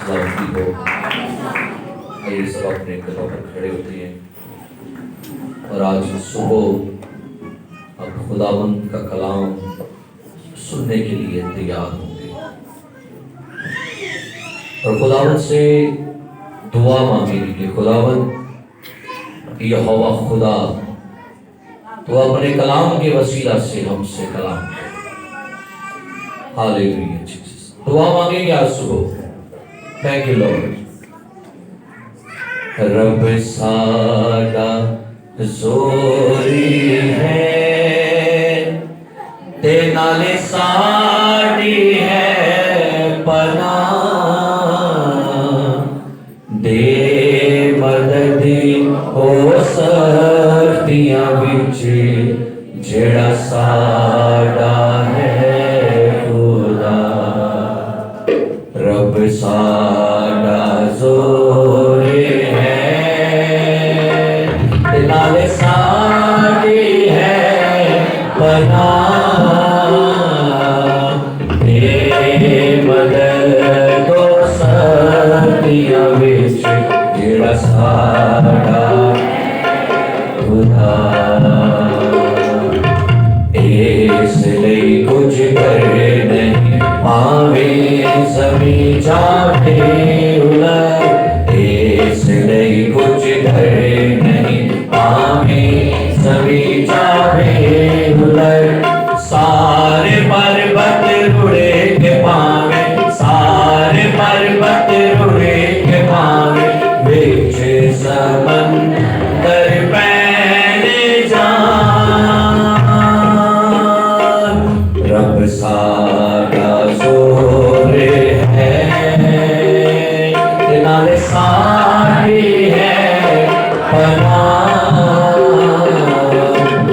सलामती हो। आइए सब अपने कदमों पर खड़े होते हैं और आज सुबह अब खुदावंद का कलाम सुनने के लिए तैयार होंगे और खुदावंद से दुआ मांगेंगे कि खुदावंद यहोवा खुदा तो अपने कलाम के वसीला से हमसे कलाम करे। Hallelujah Jesus. दुआ मांगेंगे आज सुबह। Thank you Lord. रब साडा जोरी है ते नाले साडी है पनाह दे मदद हो सकतियां विच जेड़ा साडा है खुदा। रब साडा जोरे है ते नाले साडी है पनाह दे मदद हो सकतियां विच जेड़ा साडा खुदा। इसलिए कुछ कर नहीं पावे सभी जाते उलट। इसलिए कुछ कर नहीं पावे सभी जाते उलट। सारे पर्वत रुड़े के पावे, सारे पर्वत रुड़े के पावे, बीच समंदर पैने जान। रब साडा जोरे है ते नाले साडी है पनाह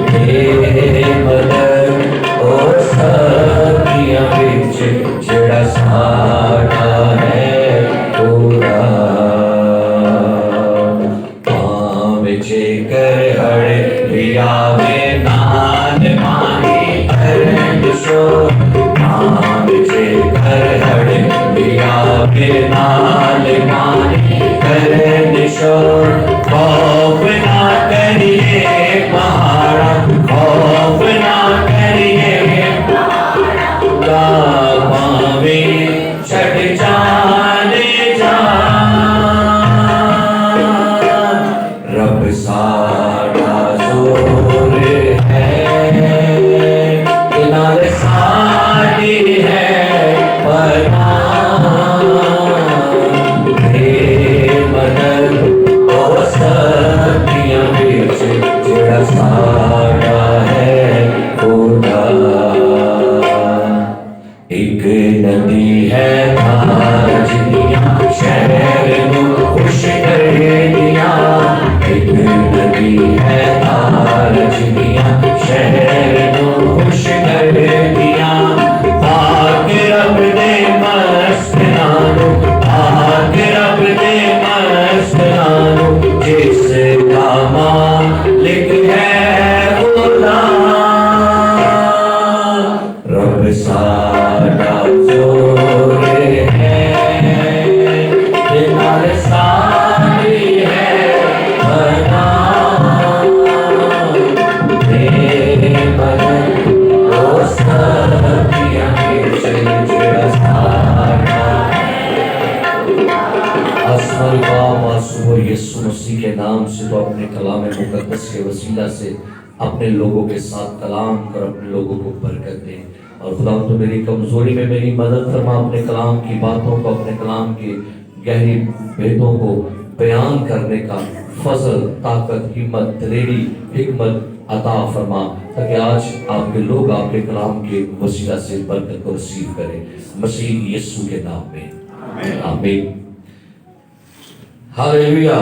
दे मदद हो सकतियां विच जेड़ा साडा है खुदा। भावें जेकर हड़े भी आवे नाल पानी करन शोर। भावें जेकर हड़े भी आवे नाल पानी करन शोर। खौफ ना करिए पहाड़ा, खौफ ना करिए पहाड़ा, भावें छट जाने जान। रब साडा जोरे है ते नाले साडी है पनाह दे मदद हो सकतियां विच जेड़ा साडा है खुदा। एक नदी है धार जिनियां शहर नू खुश करे दियां। एक नदी है धार जिनियां शहर नू खुश करे दियां। पाक रब दे मस्तानू, पाक रब दे मस्तानू, जिसका मालिक है खुदा। रब साडा जोरे है ते नाले साडी है पनाह दे मदद हो सकतियां विच जेड़ा साडा है। आसमान बाप सुबह यीशु मसीह के नाम से तो अपने कलाम मुकद्दस के वसीला से अपने लोगों के साथ कलाम कर अपने लोगों को बरकत दे। और खुदा तो मेरी कमजोरी में मेरी मदद फरमा, अपने कलाम की बातों को, अपने कलाम की गहरी भेदों को बयान करने का फजल, ताकत, हिम्मत, दिलेरी, हिकमत अता फरमा, ताकि आज आपके लोग आपके कलाम के वसीला से बरकत को रिसीव करें मसीह यीशु के नाम में। आमीन। हालेलुया।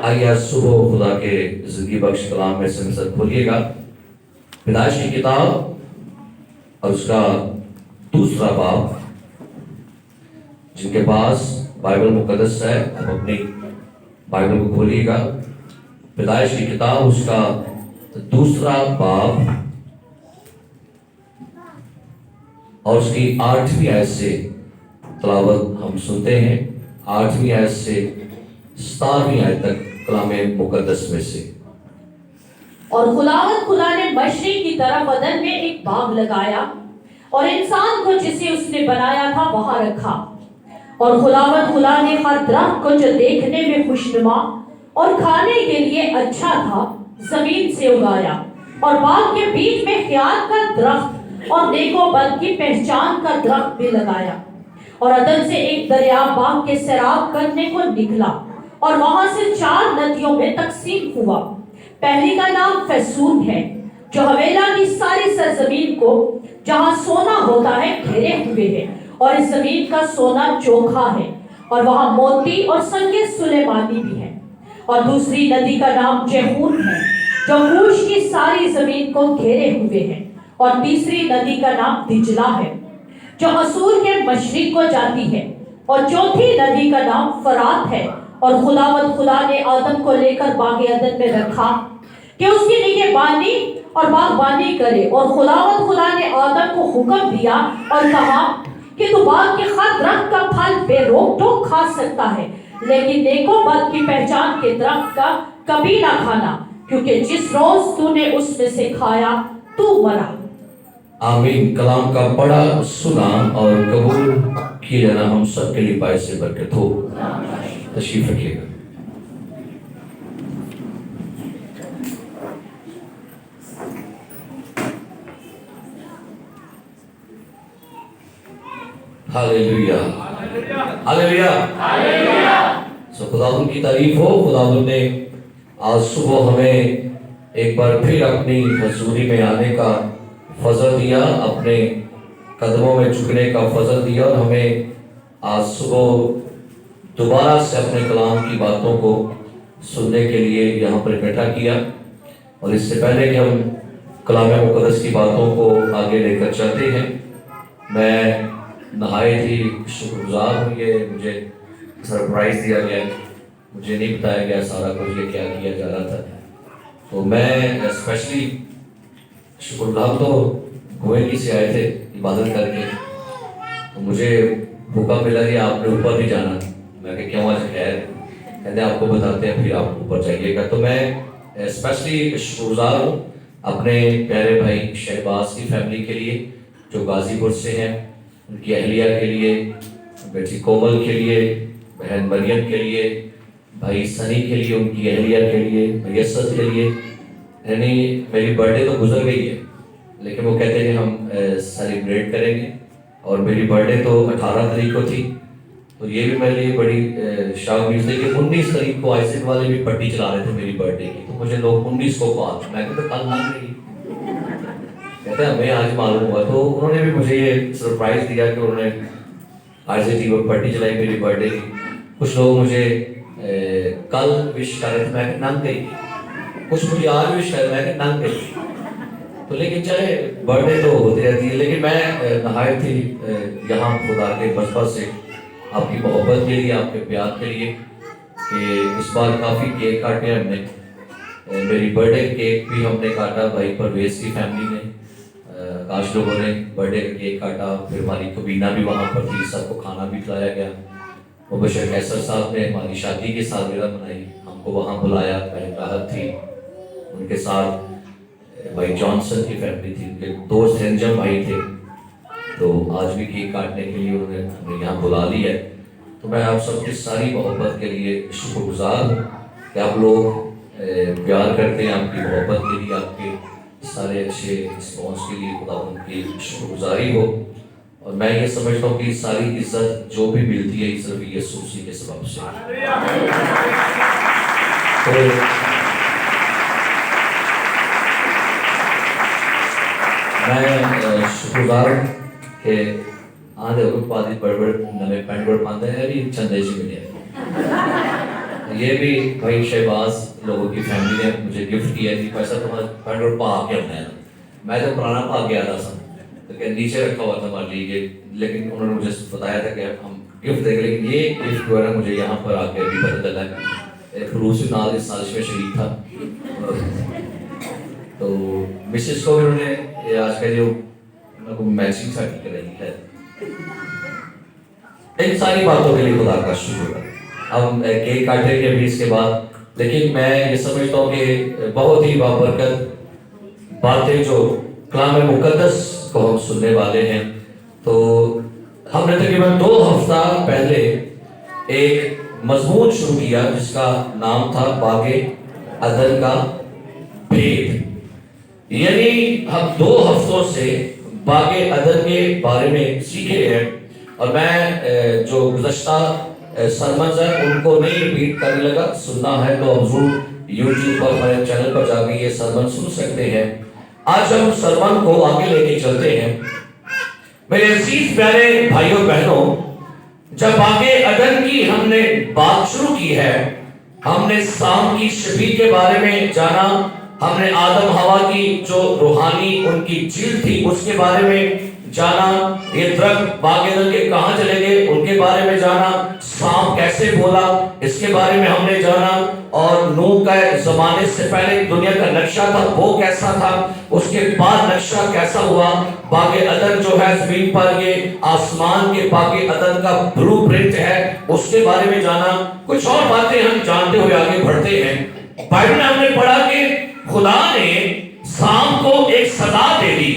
आइए सुबह खुदा के जिंदगी बख्श कलाम में से नजर खोलिएगा। पैदाइश की किताब और उसका दूसरा बाब। जिनके पास बाइबल मुकद्दस है अब अपनी बाइबल को खोलिएगा। पैदाइश की किताब उसका दूसरा बाब और उसकी 8वीं आयत से तलावत हम सुनते हैं 8वीं आयत से 17वीं आयत तक कलाम मुकद्दस में से। और खुदा ने मशरिक की तरफ अदन में एक बाग लगाया और इंसान को जिसे उसने बनाया था वहां रखा। और खुदा ने हर दरख्त को जो देखने में खुशनुमा और खाने के लिए अच्छा था जमीन से उगाया, और बाग के बीच में ख्याल का दरख्त और नेको बद की पहचान का दरख्त भी लगाया। और अदन से एक दरिया बाग के सैराब करने को निकला और वहां से 4 नदियों में तकसीम हुआ। पहली का नाम फैसून है, जो हवेला की सारी सरजमीन को जहां सोना होता है घेरे हुए है, और इस जमीन का सोना चोखा है, और वहां मोती और संगे सुलेमानी भी है। और दूसरी नदी का नाम जेहून है, जो मूश की सारी जमीन को घेरे हुए है। और तीसरी नदी का नाम दिजला है, जो असूर के मशरिक को जाती है। और चौथी नदी का नाम फरात है। और खुदा ने आदम को लेकर बागे अदन में रखा कि उसकी निगहबानी और बागबानी करे। और खुदा ने आदम को हुक्म दिया और कहा कि तू बाग के हर दरख्त का फल बेरोक टोक खा सकता है, लेकिन नेको बद की पहचान के दरख्त का कभी ना खाना, क्योंकि जिस रोज तूने उसमें से खाया तू मरा। आमीन। कलाम का पढ़ा, सुना और कबूल किए जाना हम सबके लिए बायस से बरकत हो। तशरीफ रखिएगा। Hallelujah, hallelujah, hallelujah. खुदावंद की तारीफ हो। खुदावंद ने आज सुबह हमें एक बार फिर अपनी हजूरी में आने का फजल दिया, अपने कदमों में झुकने का फजल दिया, और हमें आज सुबह दोबारा से अपने कलाम की बातों को सुनने के लिए यहाँ पर इकट्ठा किया। और इससे पहले कि हम कलाम मुकद्दस की बातों को आगे लेकर चलते हैं, मैं नहायत ही शुक्रगुजार हूँ। ये मुझे सरप्राइज़ दिया गया, मुझे नहीं बताया गया सारा कुछ ये क्या किया जा रहा था। तो मैं स्पेशली शुक्रगुजार तो गोयनकी से आए थे इबादत करके, तो मुझे मौका मिला कि आपने ऊपर नहीं जाना। मैं कि क्यों, आज खैर, कहते आपको बताते हैं फिर आप ऊपर जाइएगा। तो मैं स्पेशली शुक्रगुजार हूँ अपने प्यारे भाई शहबाज की फैमिली के लिए जो गाजीपुर से हैं, उनकी अहलिया के लिए, बेटी कोमल के लिए, बहन मरियम के लिए, भाई सनी के लिए, उनकी अहलिया के लिए, मैसर के लिए। यानी मेरी बर्थडे तो गुजर गई है, लेकिन वो कहते हैं हम सेलिब्रेट करेंगे। और मेरी बर्थडे तो 18 तारीख को थी, तो ये भी मेरे लिए बड़ी शाम न्यूज़ थी कि 19 तारीख को आइसिक वाले भी पट्टी चला रहे थे मेरी बर्थडे की। तो मुझे लोग 19 को कॉल, मैं कहते कल ना गई, कहते हमें आज मालूम हुआ। तो उन्होंने भी मुझे ये सरप्राइज़ दिया कि उन्होंने आईसीटी पर पट्टी चलाई मेरी बर्थडे की। कुछ लोग मुझे कल विश कर रहे थे, मैं नंग गई। कुछ मुझे आज विश कर रहे थे, नंग गई। तो लेकिन चले बर्थडे तो होती रहती है। लेकिन मैं नहायत ही यहाँ खुदा के बचपन से आपकी मोहब्बत के लिए, आपके प्यार के लिए, कि इस बार काफ़ी केक काटे हमने। मेरी बर्थडे केक भी हमने काटा, भाई परवेज की फैमिली ने, काश लोगों ने बर्थडे का केक काटा। फिर हमारी कबीना भी वहाँ पर थी, सबको खाना भी खिलाया गया। मुबशर कैसर साहब ने हमारी शादी की सालगिरह मनाई, हमको वहाँ बुलाया, बहन राहत थी, उनके साथ भाई जॉनसन की फैमिली थी, उनके दोस्त रंजम भाई थे। तो आज भी केक काटने के लिए उन्होंने हमें यहाँ बुला लिया है। तो मैं आप सबकी सारी मोहब्बत के लिए शुक्रगुजार हूँ कि आप लोग प्यार करते हैं, आपकी मोहब्बत के लिए, आपके सारे अच्छे रिस्पॉन्स के लिए खुदा उनकी शुक्रगुजारी हो। और मैं ये समझता हूँ कि सारी इज्जत जो भी मिलती है सिर्फ यीशु मसीह के सबब से। तो मैं शुक्रगुजार के आधे पादी बड़बड़ नवे पैंट बड़ पाते हैं भी चंदे जी मिले। ये भी भाई शहबाज लोगों की फैमिली ने मुझे गिफ्ट किया कि पैसा तुम्हारा पैंट बड़ पा के बनाया। मैं तो पुराना पा गया था सब, तो क्या नीचे रखा हुआ था हमारे लिए, लेकिन उन्होंने मुझे बताया था कि हम गिफ्ट देंगे। लेकिन ये गिफ्ट जो है ना मुझे यहाँ पर आके अभी पता चला है। एक रूसी नाज इस साजिश में शरीक था, तो मिसेस को भी उन्होंने आज का जो मैचिंग साड़ी कर रही है। ان ساری باتوں کے لیے خدا کا شکر ہے. ہم کیک کاٹیں گے ابھی اس کے بعد، لیکن میں یہ سمجھتا ہوں کہ بہت ہی بابرکت باتیں جو کلام مقدس کو ہم سننے والے ہیں. تو ہم نے تقریباً 2 ہفتہ پہلے ایک مضمون شروع کیا جس کا نام تھا باغ عدن کا بھید. یعنی ہم 2 ہفتوں سے باغ عدن کے بارے میں سیکھے ہیں، اور میں جو گزشتہ سرمنز ہیں ان کو نہیں ریپیٹ کرنے لگا. سننا ہے تو آپ ضرور یوٹیوب پر ہمارے چینل پر جا کے یہ سرمن سن سکتے ہیں. آج ہم سرمن کو آگے لے کے چلتے ہیں. میرے عزیز پیارے بھائیوں بہنوں، جب باغ عدن کی ہم نے بات شروع کی ہے، ہم نے سام کی شبیہ کے بارے میں جانا، ہم نے آدم ہوا کی جو روحانی ان کی جلد تھی اس کے بارے میں جانا، یہ درخت باغ عدن کے کہاں چلے گئے ان کے بارے میں جانا، سام کیسے بولا اس کے بارے میں ہم نے جانا، اور نوح کا زمانے سے پہلے دنیا کا نقشہ تھا وہ کیسا تھا، اس کے بعد نقشہ کیسا ہوا. باغ عدن جو ہے زمین پر یہ آسمان کے باغ عدن کا بلو پرنٹ ہے، اس کے بارے میں جانا. کچھ اور باتیں ہم جانتے ہوئے آگے بڑھتے ہیں. بائبل میں ہم نے پڑھا کہ خدا نے سام کو ایک سزا دے دی،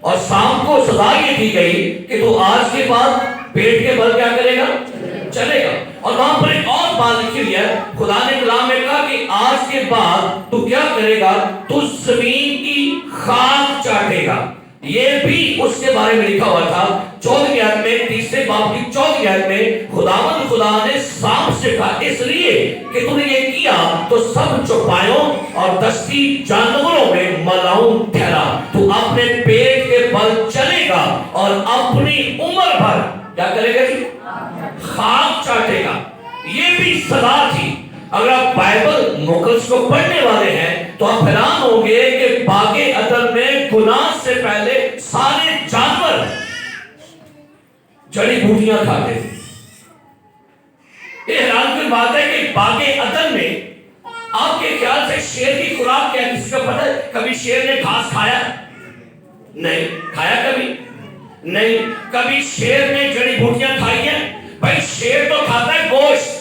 اور سام کو سزا یہ دی گئی کہ تو آج کے بعد پیٹ کے بل کیا کرے گا؟ چلے گا. اور وہاں پر ایک اور بات لکھی ہوئی ہے، خدا نے کلام میں کہا کہ آج کے بعد تو کیا کرے گا؟ تو زمین کی خاک چاٹے گا. یہ بھی اس کے بارے میں لکھا ہوا تھا 14 آیت میں، 3 باب کی 14 آیت میں خداوند خدا نے سام سے کہا اس لیے کہ تو نے یہ کیا تو سب چوپایوں اور دستی جانوروں میں ملعون ٹھہرا. تو اپنے پیٹ کے بل چلے گا اور اپنی عمر بھر کیا کرے گا جی؟ خاک چاٹے گا. یہ بھی سزا تھی. اگر آپ بائبل مقدس کو پڑھنے والے ہیں تو آپ حیران ہوں گے کہ باغ عدن میں گناہ سے پہلے سارے جانور جڑی بوٹیاں کھاتے تھے. یہ حیران کی بات ہے کہ باغ عدن میں آپ کے خیال سے شیر کی خوراک کیا ہے؟ کسی کو پتہ ہے کبھی شیر نے گھاس کھایا؟ نہیں کھایا. کبھی نہیں. کبھی شیر نے جڑی بوٹیاں کھائی ہیں؟ بھائی شیر تو کھاتا ہے گوشت،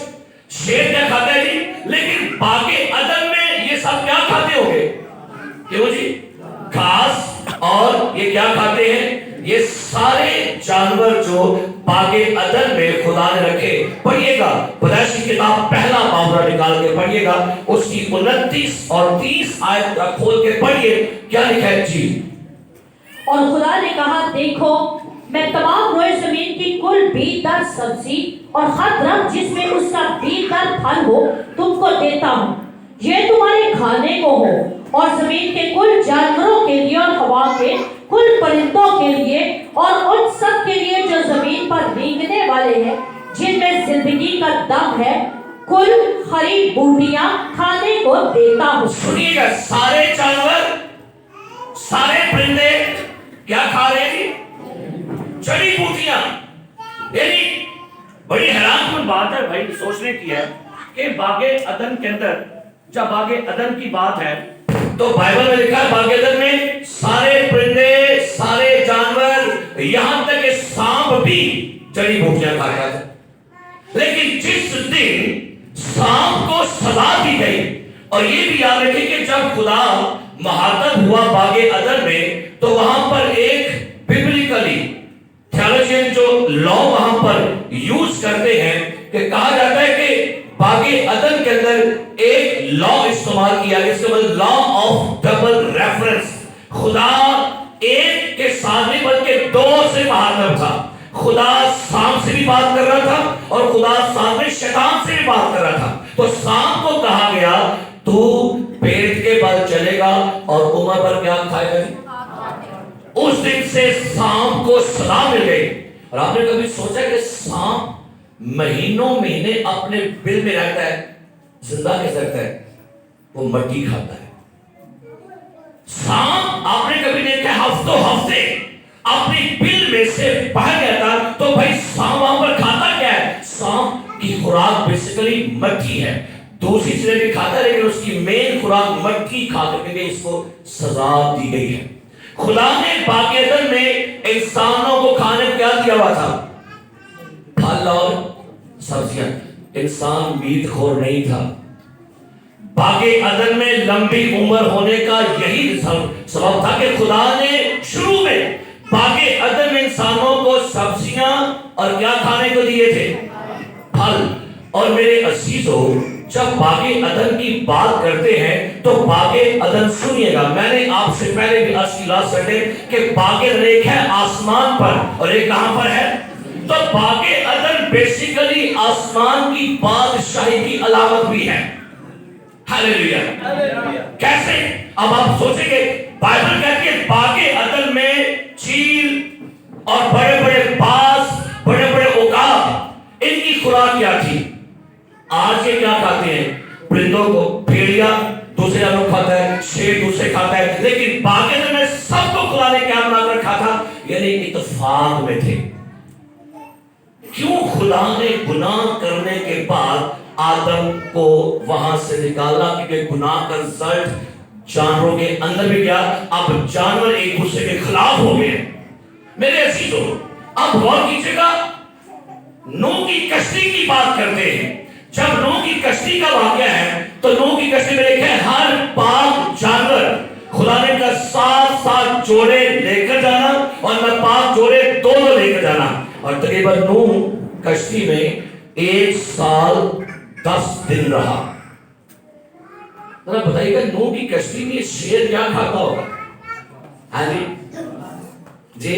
شیر کیا کھاتا ہے جی؟ لیکن باغ عدن میں یہ سب کیا کھاتے ہوں گے؟ کیوں جی؟ گھاس. اور یہ کیا کھاتے ہیں؟ یہ سارے جانور جو باغ عدن میں خدا نے رکھے. پڑھیے گا پیدائش کی کتاب پہلا باب نکال کے پڑھیے گا، اس کی 29 اور 30 آیت کھول کے پڑھیے کیا لکھا ہے جی. اور خدا نے کہا دیکھو میں تمام روئے زمین کی کل بیجدار سبزی اور ہر درخت جس میں اس کا بیجدار پھل ہو تم کو دیتا ہوں، یہ تمہارے کھانے کو ہو. اور زمین کے کل جانوروں کے لیے اور ہوا کے کل پرندوں کے لیے اور ان سب کے لیے جو زمین پر رینگنے والے ہیں جن میں زندگی کا دم ہے، کل ہری بوٹیاں کھانے کو دیتا ہوں. سنیے گا، سارے جانور سارے پرندے کیا کھا رہے ہیں؟ جڑی بوٹیاں. یعنی بڑی حیران کن بات ہے بھائی سوچنے کی ہے کہ باغ عدن کے اندر جب باغ عدن کی بات ہے تو بائبل میں لکھا ہے باغ عدن میں سارے پرندے سارے جانور یہاں تک کہ سانپ بھی جڑی بوٹیاں کھاتا تھا. لیکن جس دن سانپ کو سزا دی گئی، اور یہ بھی یاد رکھیں کہ جب خدا مہاتم ہوا باغ عدن میں تو وہاں پر ایک ببلیکلی تھیولوجین جو لا وہاں پر یوز کرتے ہیں کہ کہا جاتا ہے کہ باغ عدن کے اندر ایک لا استعمال کیا گیا، اس کا مطلب لا آف ڈبل ریفرنس. خدا ایک کے ساتھ نہیں بلکہ 2 سے مہاتم تھا. خدا سام سے بھی بات کر رہا تھا اور خدا سام میں شیطان سے بھی بات کر رہا تھا. تو سام کو کہا گیا تو پیٹ کے بل چلے گا اور عمر پر کیا کھائے گا. اس دن سے سام کو سزا مل گئی. اور آپ نے کبھی سوچا کہ سام مہینوں مہینے اپنے بل میں رہتا ہے، زندہ کیسے رہتا ہے؟ وہ مٹی کھاتا ہے. سام آپ نے کبھی دیکھا ہفتوں ہفتے اپنی بل میں سے باہر جاتا؟ تو بھائی سام وہاں پر کھاتا کیا ہے؟ سام کی خوراک بیسیکلی مٹی ہے. دوسری چیزیں بھی کھاتا ہے لیکن اس کی مین خوراک مٹی کھا کر اس کو سزا دی گئی ہے. خدا نے باغ عدن میں انسانوں کو کھانے کو کیا دیا ہوا تھا؟ پھل اور सब्जियां। इंसान मीट खोर नहीं था। बागे अदन में लंबी उम्र होने का यही सबब था कि खुदा ने शुरू में बागे अदन में इंसानों को सब्जियां और क्या खाने को दिए थे, फल। और मेरे अजीजों, जब बागे अदन की बात करते हैं तो बागे अदन सुनिएगा, मैंने आपसे पहले भी अर्ज की लास्ट संडे कि बागे अदन एक है आसमान पर और एक कहां पर है। तो बागे अदन बेसिकली आसमान की बादशाही की अलामत भी है। हालेलुया। कैसे? अब आप सोचेंगे, बाइबल कहती है बागे अदन में चील और बड़े बड़े बास, बड़े बड़े उकाब, इनकी खुराक क्या थी? आज ये क्या खाते हैं? परिंदों को, भेड़िया दूसरे जानवर खाता है, शेर दूसरे खाता है, लेकिन बागे अदन में सबको खुदा ने क्या बना रखा था? यानी इत्तेफाक में थे। क्यों? खुदा ने गुनाह करने के बाद आदम को वहां से निकाला, क्योंकि गुनाह का रिजल्ट जानवरों के अंदर भी गया। अब जानवर एक दूसरे के खिलाफ हो गए। मेरे अजीजों, अब गौर कीजिएगा, नूह की कश्ती की बात करते हैं। जब नूह की कश्ती का वाकया है तो नूह की कश्ती में लिखा है हर पाक जानवर खुदा ने कहा 7 जोड़े लेकर जाना और मैं 5 जोड़े दोनों लेकर जाना। और तकरीबन नूह कश्ती में 1 साल 10 दिन रहा। जरा बताइएगा, नूह की कश्ती में शेर क्या खाता होगा? हाँ जी,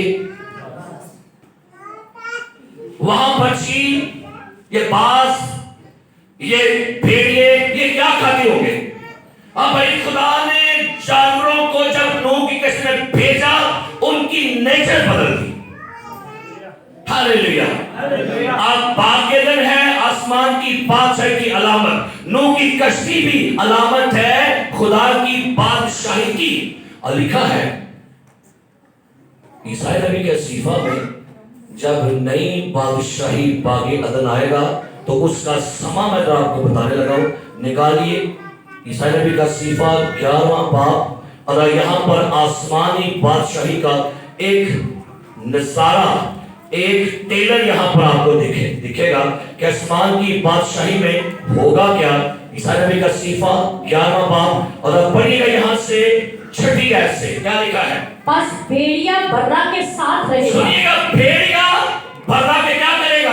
वहां पर चील, ये बास, ये भेड़िए, ये क्या खाते होंगे? अब भाई खुदा ने जानवरों को जब नूह की कश्ती में भेजा, उनकी नेचर बदल दी। हालेलुया। अब बागे अदन है आसमान की बादशाही की अलामत, नूह की कश्ती भी अलामत है खुदा की बादशाही की। और लिखा है ईसाई नबी के सीफा में, जब नई बादशाही बागे अदन आएगा तो उसका समा मैं आपको बताने लगा हूं। निकालिए ईसाई नबी का सीफा 11वां बाब, और यहां पर आसमानी बादशाही का एक नजारा, एक टेलर यहां पर आपको दिखेगा कि आसमान की बादशाही में होगा क्या। ईसाई नबी का सीफा 11वां बाब, और अब पढ़िएगा यहां से 6ठी आयत से क्या लिखा है? बस भेड़िया बर्रा के साथ रहेगा। सुनिएगा, भेड़िया बर्रा के क्या करेगा?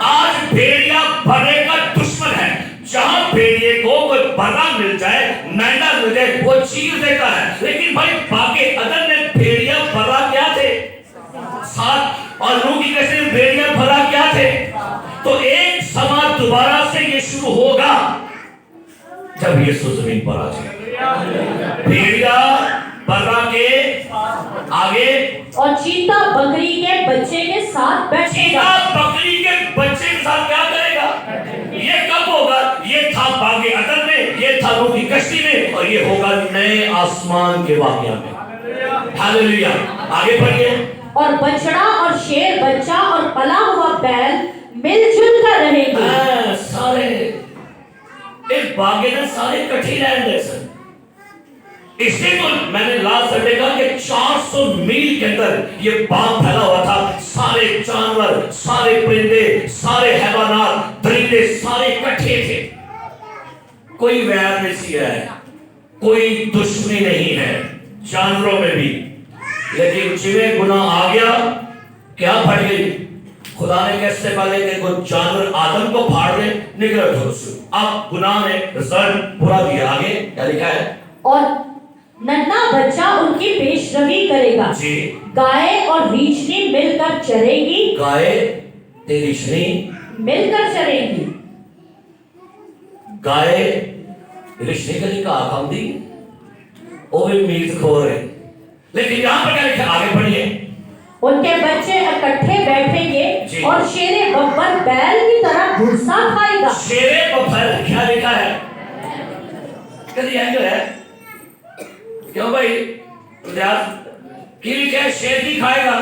आज भेड़िया बर्रे का दुश्मन है। जहां भेड़िए को कोई बर्रा मिल जाए, मेंढा मिल जाए, वो चीर देता है। लेकिन भाई बागे अदन में भेड़िया बर्रा क्या थे? साथ। और नूह की कश्ती में भेड़िया बर्रा क्या थे? तो एक समा दोबारा से ये शुरू होगा जब यीशु जमीन पर आ जाए। भेड़िया बर्रा के आगे और चीता बकरी के बच्चे के साथ बैठेगा। चीता बकरी के बच्चे के साथ क्या करेगा? ये कब होगा? ये था बागे अदन में, ये था नूह की कश्ती में, और ये होगा नए आसमान के वाकया में। हालेलुया। आगे बढ़िए। और बछड़ा और शेर बच्चा और पला हुआ बैल मिलजुल कर रहेंगे। सारे एक बागे में सारे इकट्ठे रहेंगे सर। इसलिए तो मैंने लास्ट संडे कहा कि 400 मील के अंदर ये बाग फैला हुआ था। सारे जानवर, सारे परिंदे, सारे हैवानात, दरिंदे सारे इकट्ठे थे। कोई वैर नहीं है, कोई दुश्मनी नहीं है जानवरों में भी। लेकिन जिन्हें गुनाह आ गया, क्या फट गई? खुदा ने कैसे पहले कि कोई जानवर आदम को फाड़ दे, निकल अब गुनाह ने रिजल्ट पूरा दिया। आगे क्या लिखा है? और नन्हा बच्चा उनकी पेशरवी करेगा। जी। गाय और रीछनी मिलकर चरेगी। गाय ते रीछनी मिलकर चरेगी। गाय रीछनी का क्या काम दी? वो भी मीट खोर है। लेकिन यहाँ पर क्या लिखा? आगे बढ़िए। उनके बच्चे इकट्ठे बैठेंगे और शेरे बब्बर बैल की तरह भूसा खाएगा। शेरे बब्बर क्या लिखा है? कभी एंगल है क्यों भाई? की क्या शेर की खाएगा?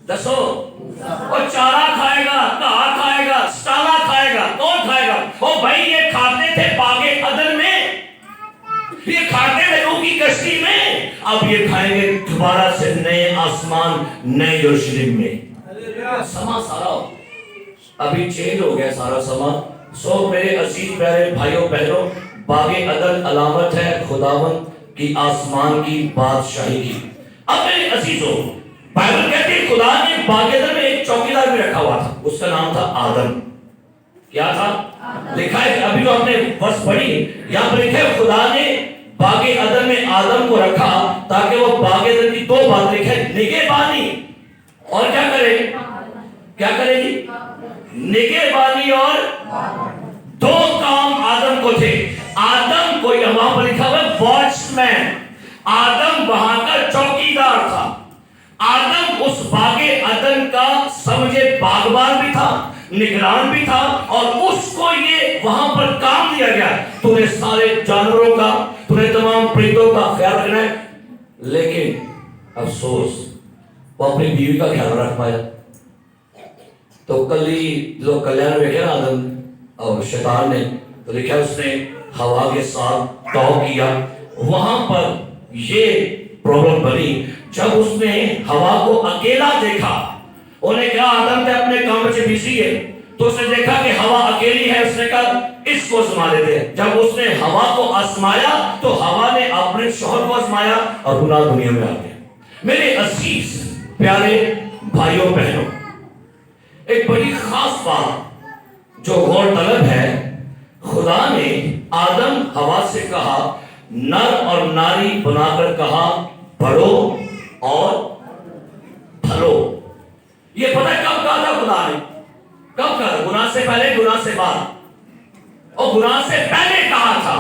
दसो। और चारा खाएगा, घास खाएगा, स्टाला खाएगा, कौन खाएगा? ओ भाई ये खाते थे बागे अदन में, ये खाते थे नूह की कश्ती में, अब ये खाएंगे दोबारा से नए आसमान, नए यरूशलेम में। समा सारा ابھی چینج ہو گیا سارا سما. سو میرے عزیز پیارے بھائیوں بہنوں, باغ عدن علامت ہے خداوند کی آسمان کی بادشاہی کی. اب میرے عزیزوں, بائبل کہتے ہیں خدا نے باغ عدن میں ایک چوکیدار بھی رکھا ہوا تھا, اس کا نام تھا آدم. کیا تھا؟ لکھا ہے, ابھی تو ہم نے ورس پڑھی, یہاں پر لکھا ہے خدا نے باغ عدن میں آدم کو رکھا تاکہ وہ باغ عدن کی 2 بات لکھے, نگہبانی اور کیا کرے, کیا کرے جی, نگہبانی, اور 2 کام آدم کو تھے. آدم کو یہاں پر لکھا ہوا ہے واچ مین, آدم وہاں کا چوکیدار تھا. آدم اس باغ عدن کا سمجھے باغبان بھی تھا, نگران بھی تھا, اور اس کو یہ وہاں پر کام دیا گیا, تو نے سارے جانوروں کا, تو نے تمام پرندوں کا خیال رکھنا ہے. لیکن افسوس وہ اپنی بیوی کا خیال رکھ پایا. تو کل ہی لوگ کلیان میں نا آدم اور شیطان نے, تو لکھا اس نے ہوا کے ساتھ ٹاک کیا. وہاں پر یہ پرابلم بنی جب اس نے ہوا کو اکیلا دیکھا. انہیں کہا آدم تے اپنے کام میں بزی ہے, تو اس نے دیکھا کہ ہوا اکیلی ہے, اس نے کہا اس کو آزما لیتے ہیں. جب اس نے ہوا کو آزمایا تو ہوا نے اپنے شوہر کو آزمایا اور گناہ دنیا میں آ گیا. میرے عزیز پیارے بھائیوں بہنوں, ایک بڑی خاص بات جو غور طلب ہے, خدا نے آدم ہوا سے کہا, نر اور ناری بنا کر کہا بڑھو اور پھلو. یہ پتہ ہے کب کہا تھا خدا نے, کب کہا, گناہ سے پہلے, گناہ سے بعد, اور گناہ سے پہلے کہا تھا.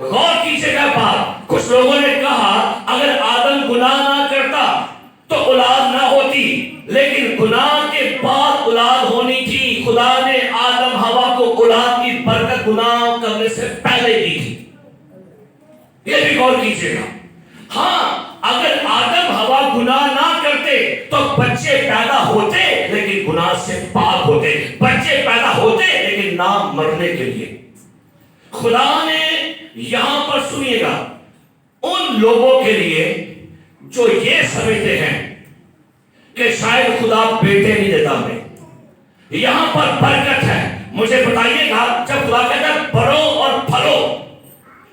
غور کیجئے گا بات, کچھ لوگوں نے کہا اگر آدم گناہ نہ کرتا تو اولاد نہ ہوتی, لیکن گناہ کے بعد اولاد ہونی تھی. خدا نے آدم ہوا کو اولاد کی برکت گناہ کرنے سے پہلے دی تھی. یہ بھی غور کیجئے گا. ہاں, اگر آدم ہوا گناہ نہ کرتے تو بچے پیدا ہوتے لیکن گناہ سے پاک ہوتے, بچے پیدا ہوتے لیکن نہ مرنے کے لیے. خدا نے یہاں پر سنیے گا ان لوگوں کے لیے جو یہ سمجھتے ہیں کہ شاید خدا بیٹے نہیں دیتا ہمیں, یہاں پر برکت ہے. مجھے بتائیے گا, جب خدا کہتا ہے بڑھو اور پھلو,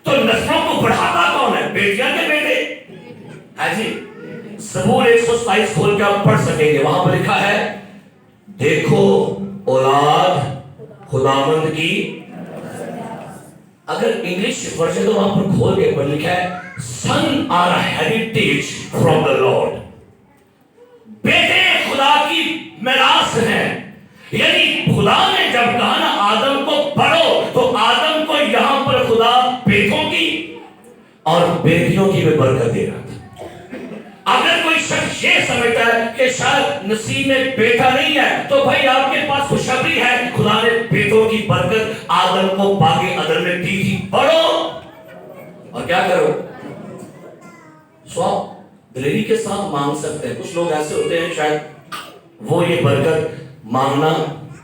تو نسلوں کو بڑھاتا کون ہے, بیٹیاں کے بیٹے ہے جی. زبور 127 کھول کے آپ پڑھ سکیں گے, وہاں پر لکھا ہے دیکھو اولاد خداوند کی. اگر انگلش ورژن تو وہاں پر کھول کے پر لکھا ہے son are a heritage from the Lord, بیٹے خدا کی میراث ہیں. یعنی خدا نے جب کہا نا آدم کو پڑھو, تو آدم کو یہاں پر خدا بیٹوں کی اور بیٹیوں کی بھی برکت دے رہا تھا. اگر کوئی شخص یہ سمجھتا ہے کہ شاید نصیب میں بیٹا نہیں ہے, تو بھائی آپ کے پاس خوشخبری ہے, خدا نے بیٹوں کی برکت آدم کو باغ عدن میں دی تھی. پڑھو اور کیا کرو, سو دلیری کے ساتھ مانگ سکتے ہیں. کچھ لوگ ایسے ہوتے ہیں شاید وہ یہ برکت مانگنا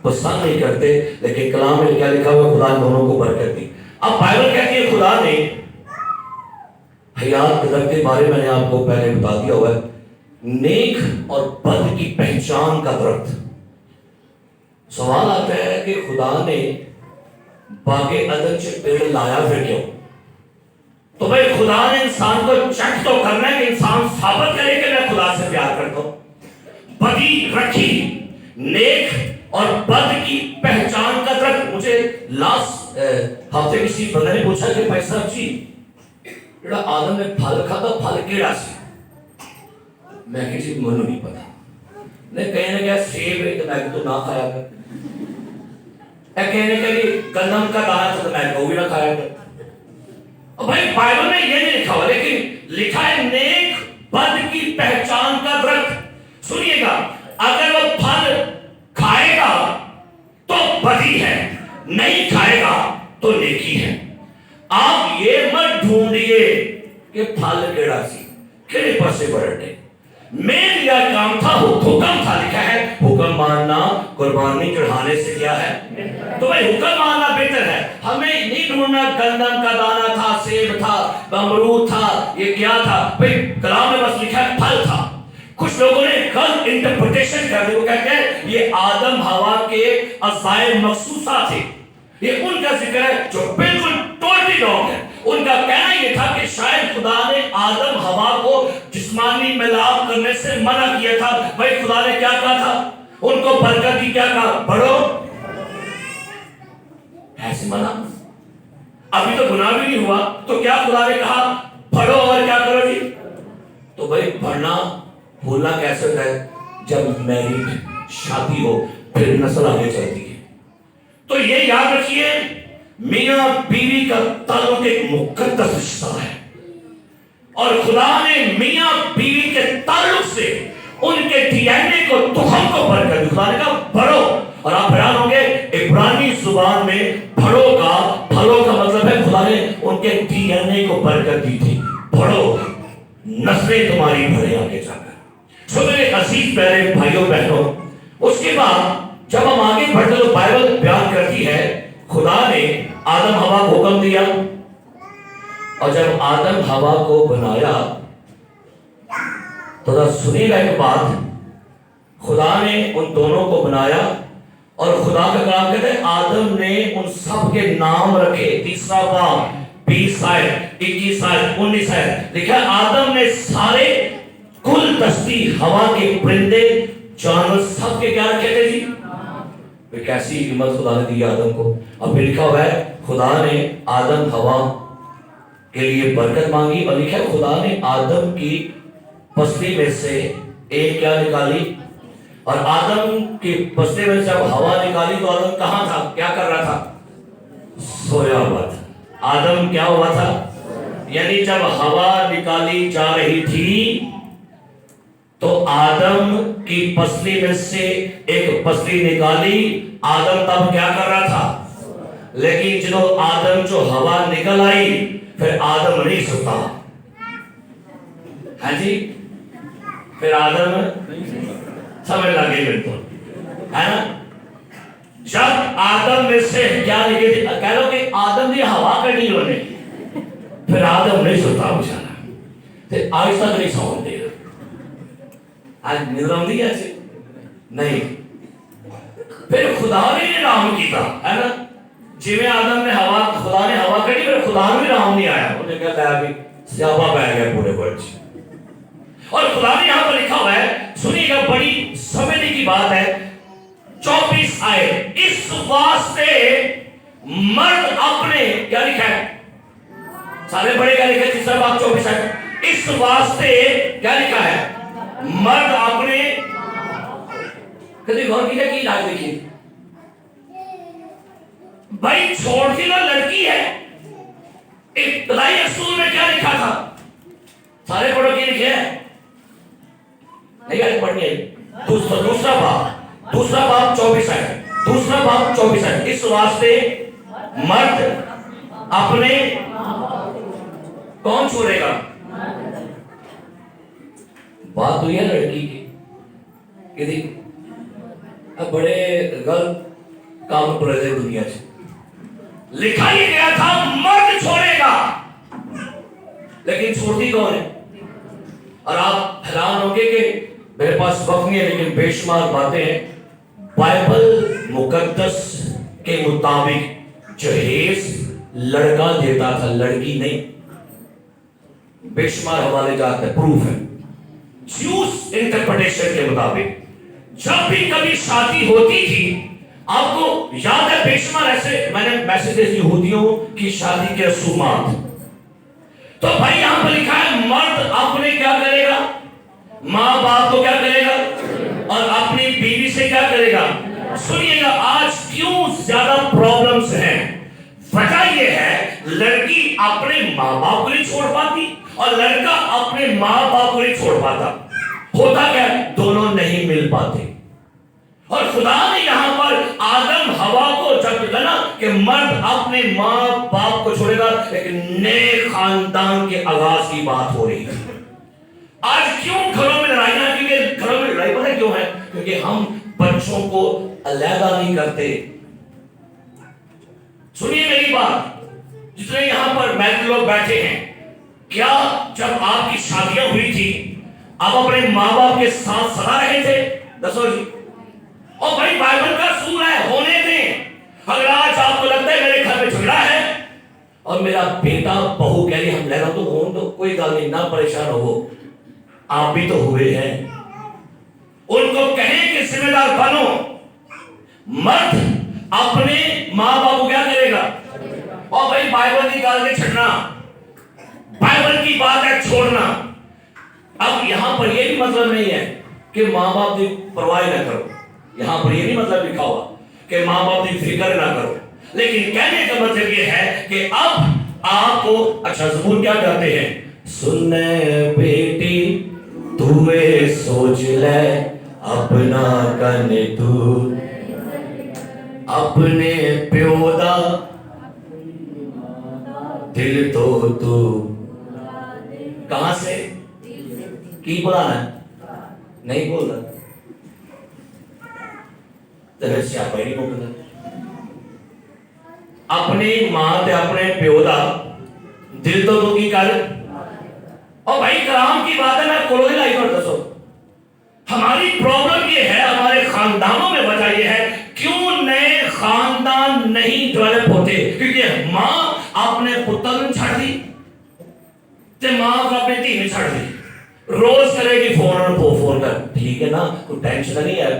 پسند نہیں کرتے, لیکن کلام میں کیا لکھا ہوا, خدا نے دونوں کو برکت دی. اب بائبل کہتی ہے خدا نے حیات کے درخت کے بارے میں نے آپ کو پہلے بتا دیا ہوا ہے, نیک اور بد کی پہچان کا درخت. سوال آتا ہے کہ خدا نے باغ عدن سے پیڑ لایا پھر کیوں؟ تو بھئی خدا نے انسان کو چیک تو کرنا ہے کہ انسان ثابت کرے کہ میں خدا سے پیار کرتا ہوں. بدی رکھی, نیک اور بد کی پہچان کا درخت. مجھے لاسٹ ہفتے کسی بندے نے پوچھا کہ بھائی صاحب جی جڑا آدم نے پھل کھاتا, پھل کیڑا سی؟ میں کسی کو منو نہیں پتا. نہیں کہنے گیا سیب ہے تو میں تو نہ کھایا کر, کہنے کہ گندم کا دانا تھا تو میں وہ بھی نہ کھایا کر. اور بھائی بائبل میں یہ نہیں لکھا ہوا, لیکن لکھا ہے نیک بد کی پہچان کا درخت. سنیے گا, اگر وہ پھل کھائے گا تو بدی ہے, نہیں کھائے گا تو نیکی ہے. آپ یہ مت ڈھونڈیے کہ پھل کیڑا سی, کیڑے پاسے بڑھنے. میرا کام تھا, حکم تھا, لکھا ہے حکم ماننا قربانی چڑھانے سے کیا ہے. تو بھائی حکم ماننا بہتر ہے. ہمیں نہیں ڈھونڈنا گندم کا دانا تھا, سیب تھا, امرود تھا, یہ کیا تھا. بھائی کلام میں بس لکھا ہے پھل تھا. کچھ لوگوں نے غلط انٹرپریٹیشن کر دی، وہ کہتے ہیں یہ آدم ہوا کے افعال مخصوصہ تھے، یہ ان کا ذکر ہے جو بالکل ٹوٹلی رانگ ہے۔ ان کا کہنا یہ تھا کہ شاید خدا نے آدم ہوا کو جسمانی ملاپ کرنے سے منع کیا تھا۔ بھائی خدا نے کیا کہا تھا؟ ان کو برکت دی، کیا کہا؟ بڑھو، ایسے منع۔ ابھی تو گناہ بھی نہیں ہوا تو کیا خدا نے کہا بڑھو اور کیا کرو جی؟ تو بھائی بڑھنا بھولنا کیسے ہوتا ہے؟ جب میرڈ شادی ہو پھر نسل آگے چلتی ہے۔ تو یہ یاد رکھیے، میاں بیوی کا تعلق ایک مقدس رشتہ ہے، اور خدا نے میاں بیوی کے تعلق سے ان کے ڈی این اے کو، تخم کو برکت دی۔ خدا نے کہا بڑھو، اور آپ حیران ہوں گے عبرانی زبان میں بڑھو کا مطلب ہے خدا نے ان کے ڈی این اے کو برکت دی تھی۔ بڑھو، نسلیں تمہاری بڑھے آگے جا کر۔ سو میرے عزیز پیارے بھائیوں بہنوں، اس کے بعد جب ہم آگے بڑھتے تو بائبل بیان کرتی ہے خدا نے آدم ہوا کو حکم دیا، اور جب آدم ہوا کو بنایا تو ذرا سنیے گا ایک بات، خدا نے ان دونوں کو بنایا اور خدا کا کلام کہتا ہے آدم نے ان سب کے نام رکھے۔ تیسرا باب 20 آیت 21 آیت 19 آیت لکھا ہے آدم نے سارے کل دستی ہوا کے پرندے جانور سب کے کیا رکھے تھے جی؟ کیسی حکمت خدا نے دی آدم کو۔ اب پھر لکھا ہوا ہے خدا نے آدم ہوا کے لیے برکت مانگی، اور لکھا ہے خدا نے آدم کی پسلی میں سے ایک کیا نکالی، اور آدم کی پسلی میں سے جب ہوا نکالی تو آدم کہاں تھا؟ کیا کر رہا تھا؟ سویا ہوا تھا۔ آدم کیا ہوا تھا؟ یعنی جب ہوا نکالی جا رہی تھی تو آدم کی پسلی میں سے ایک پسلی نکالی، آدم تب کیا کر رہا تھا؟ لیکن جو ہوا نکل آئی پھر آدم نہیں سوتا۔ ہاں جی، پھر آدم سمجھ لگے بالکل، ہے نا؟ جب آدم میں سے کیا نکلی، کہہ لو کہ آدم نے ہوا کٹی ہونے، پھر آدم نہیں سوتا بچارا، پھر آج تک نہیں سو دے گا۔ آج نظام دی ایسے نہیں، پھر خدا نے رحم کیتا، ہے نا؟ جی میں آدم نے ہوا، خدا نے ہوا کٹی، پھر خدا نے رحم نہیں آیا، انہیں کہتا ہے ابھی سیابہ بہ گیا پورے برج۔ اور خدا نے یہاں پر لکھا ہوا ہے، سنیے گا بڑی سمجھنے کی بات ہے، 24 آیت، اس واسطے مرد اپنے، کیا لکھا ہے؟ سارے بڑے کیا لکھا ہے؟ تیسرا باب 24 آیت، اس واسطے کیا لکھا ہے؟ مرد اپنے، کدی غور کیا کی علاج دیکھیے بھائی، چھوڑ دی نا لڑکی ہے، ابتدائی اصول میں کیا لکھا تھا؟ سارے پڑھو کی لکھے ہیں؟ نہیں آج پڑھنی ہے۔ دوسرا باب 24 ہے، دوسرا باب 24 ہے، اس واسطے مرد اپنے، کون چھوڑے گا؟ بات ہوئی ہے لڑکی کی کہ دیکھ اب بڑے غلط کام کر رہے دنیا سے، لکھا ہی گیا تھا مرد چھوڑے گا، لیکن چھوڑتی کون ہے؟ اور آپ حیران ہوں گے کہ میرے پاس وقت نہیں ہے لیکن بے شمار باتیں ہیں بائبل مقدس کے مطابق جہیز لڑکا دیتا تھا، لڑکی نہیں، بے شمار حوالے جاتے ہیں، پروف ہے۔ جیوس انٹرپریٹیشن کے مطابق جب بھی کبھی شادی ہوتی تھی، آپ کو یاد ہے بے شمار ایسے میں نے میسیجز یہودیوں کی شادی کے رسومات، تو بھائی یہاں پر لکھا ہے مرد اپنے کیا کرے گا؟ ماں باپ کو کیا کرے گا؟ اور اپنی بیوی سے کیا کرے گا؟ سنیے گا آج کیوں زیادہ پرابلمز ہیں، وجہ یہ ہے لڑکی اپنے ماں باپ کو نہیں چھوڑ پاتی اور لڑکا اپنے ماں باپ کو نہیں چھوڑ پاتا، ہوتا کیا ہے؟ دونوں نہیں مل پاتے۔ اور خدا نے یہاں پر آدم ہوا کو جب کہا کہ مرد اپنے ماں باپ کو چھوڑے گا، لیکن نئے خاندان کے آغاز کی بات ہو رہی ہے۔ آج کیوں گھروں میں لڑائیاں؟ کیونکہ گھروں میں لڑائی پتہ کیوں ہے؟ کیونکہ ہم بچوں کو علیحدہ نہیں کرتے۔ سنیے میری بات، جتنے یہاں پر میرڈ لوگ بیٹھے ہیں، کیا جب آپ کی شادیاں ہوئی تھی आप अपने माँ बाप के साथ सदा रहे थे? दसो जी। और भाई बाइबल का सूल है, होने दें। अगर आज आपको लगता है मेरे घर में झगड़ा है और मेरा बेटा बहू कह रही हम ले रहा तो हो, तो कोई गल नहीं, ना परेशान हो, आप भी तो हुए हैं। उनको कहें कि जिम्मेदार बनो। मर्द अपने माँ बाप को क्या करेगा? और भाई बाइबल निकाल के छड़ना, बाइबल की बात है छोड़ना। अब यहां पर यह भी मतलब नहीं है कि माँ बाप की परवाह ना करो, यहां पर यह नहीं मतलब लिखा हुआ कि माँ बाप की फिक्र ना करो, लेकिन कहने का मतलब यह है कि अब आपको, अच्छा ज़बूर क्या कहते हैं? सुने बेटी तूए सोच ले अपना कने तू, अपने प्यो दा दिल तो तू। कहां से की बुलाना है? नहीं बोल रहा तेरे स्यापा ही नहीं बोलता। अपनी मां ते अपने प्यो दा दिल तो तू की कर। और भाई कलाम की बात है, मैं कोलोई लाई कर दसो। हमारी प्रॉब्लम ये है, हमारे खानदानों में वजह ये है क्यों नए खानदान नहीं डेवलप होते, क्योंकि मां अपने पुत्र में छड़ दी ते मां अपने धी में छड़ दी। रोज करेगी फोन कर, ठीक है ना, कोई टेंशन नहीं है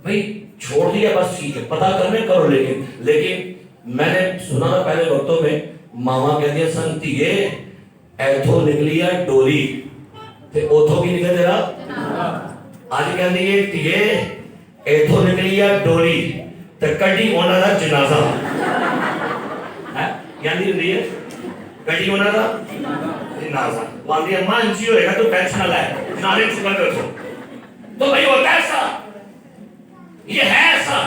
भाई, छोड़ दिया बस ठीक है, पता करने करो। लेकिन मैंने सुना था पहले वक्तों में मामा कहती सन धीए ऐथों निकली है डोरी ते ओथों की निकल तेरा। आज कहती है धीए ऐथों निकली है डोरी ते कड़ी होना दा जनाजा है, यानी नहीं है कड़ी होना दा जनाजा। वांदी अम्मा इंची होएगा तो टेंशन ना ले, नारे चुका रखो। तो भाई होता है ऐसा, ये है ऐसा।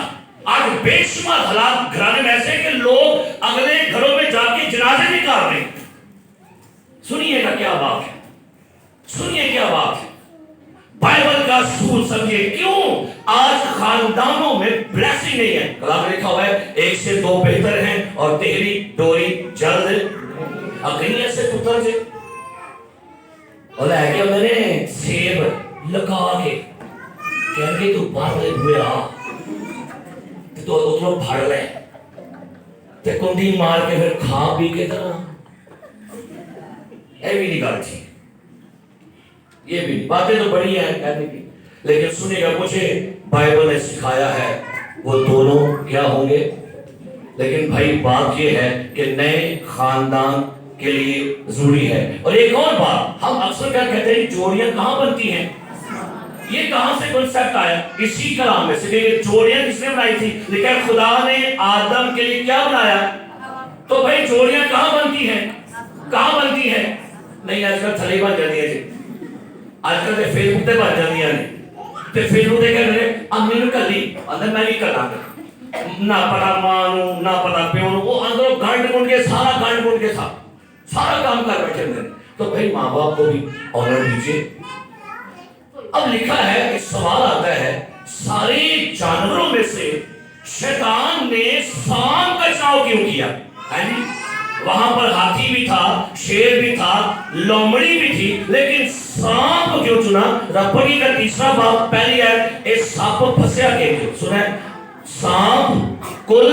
आज बेशुमार हालात घराने में ऐसे कि लोग अगले घरों में जाके जनाजे निकाल रहे हैं। सुनिएगा क्या बात है, सुनिए क्या बात है। बाइबल का सूल समझिए क्यों आज खानदानों में ब्लेसिंग नहीं है। कलाम में लिखा हुआ है एक से दो बेहतर हैं और तेरी डोरी जल्द कहीं ऐसे पुत्र से और है मैंने सेब लगा के कहेंगे तू बाहर हुए आ तो उधरों फाड़ ले ते कुंडी मार के फिर खा पी के तरह भी नहीं गल थी। ये भी बातें तो बड़ी हैं कहने की, लेकिन सुनिएगा मुझे बाइबल ने सिखाया है वो दोनों क्या होंगे। लेकिन भाई बात ये है कि नए खानदान के लिए जरूरी है। और एक और बात, हम अक्सर क्या कहते हैं जोड़ियां कहां बनती हैं? ये कहां से कॉन्सेप्ट आया? इसी कलाम में से। ये जोड़ियां किसने बनाई थी? लेकिन खुदा ने आदम के लिए क्या बनाया? तो भाई जोड़ियां कहां बनती हैं? कहां बनती हैं? नहीं आजकल थले बन जाती है जी, आजकल ते फेसबुक पे बन जाती है ते फेसबुक पे कहते हैं अम्मी नु कली अंदर मैं भी कलांगा ना पता मां नु ना पता प्यो नु, वो अंदरों गंड गुंड के सारा गंड गुंड के सारा काम कर बैठे हैं। तो भाई माँ बाप को भी ऑनर दीजिए। अब लिखा है कि सवाल आता है सारे जानवरों में से शैतान ने सांप का चुनाव क्यों किया? है जी, वहां पर हाथी भी था, शेर भी था, लोमड़ी भी थी, लेकिन सांप को क्यों चुना? रपड़ी का तीसरा बाब पहली है इस सांप फंसया के सुना, सांप कुल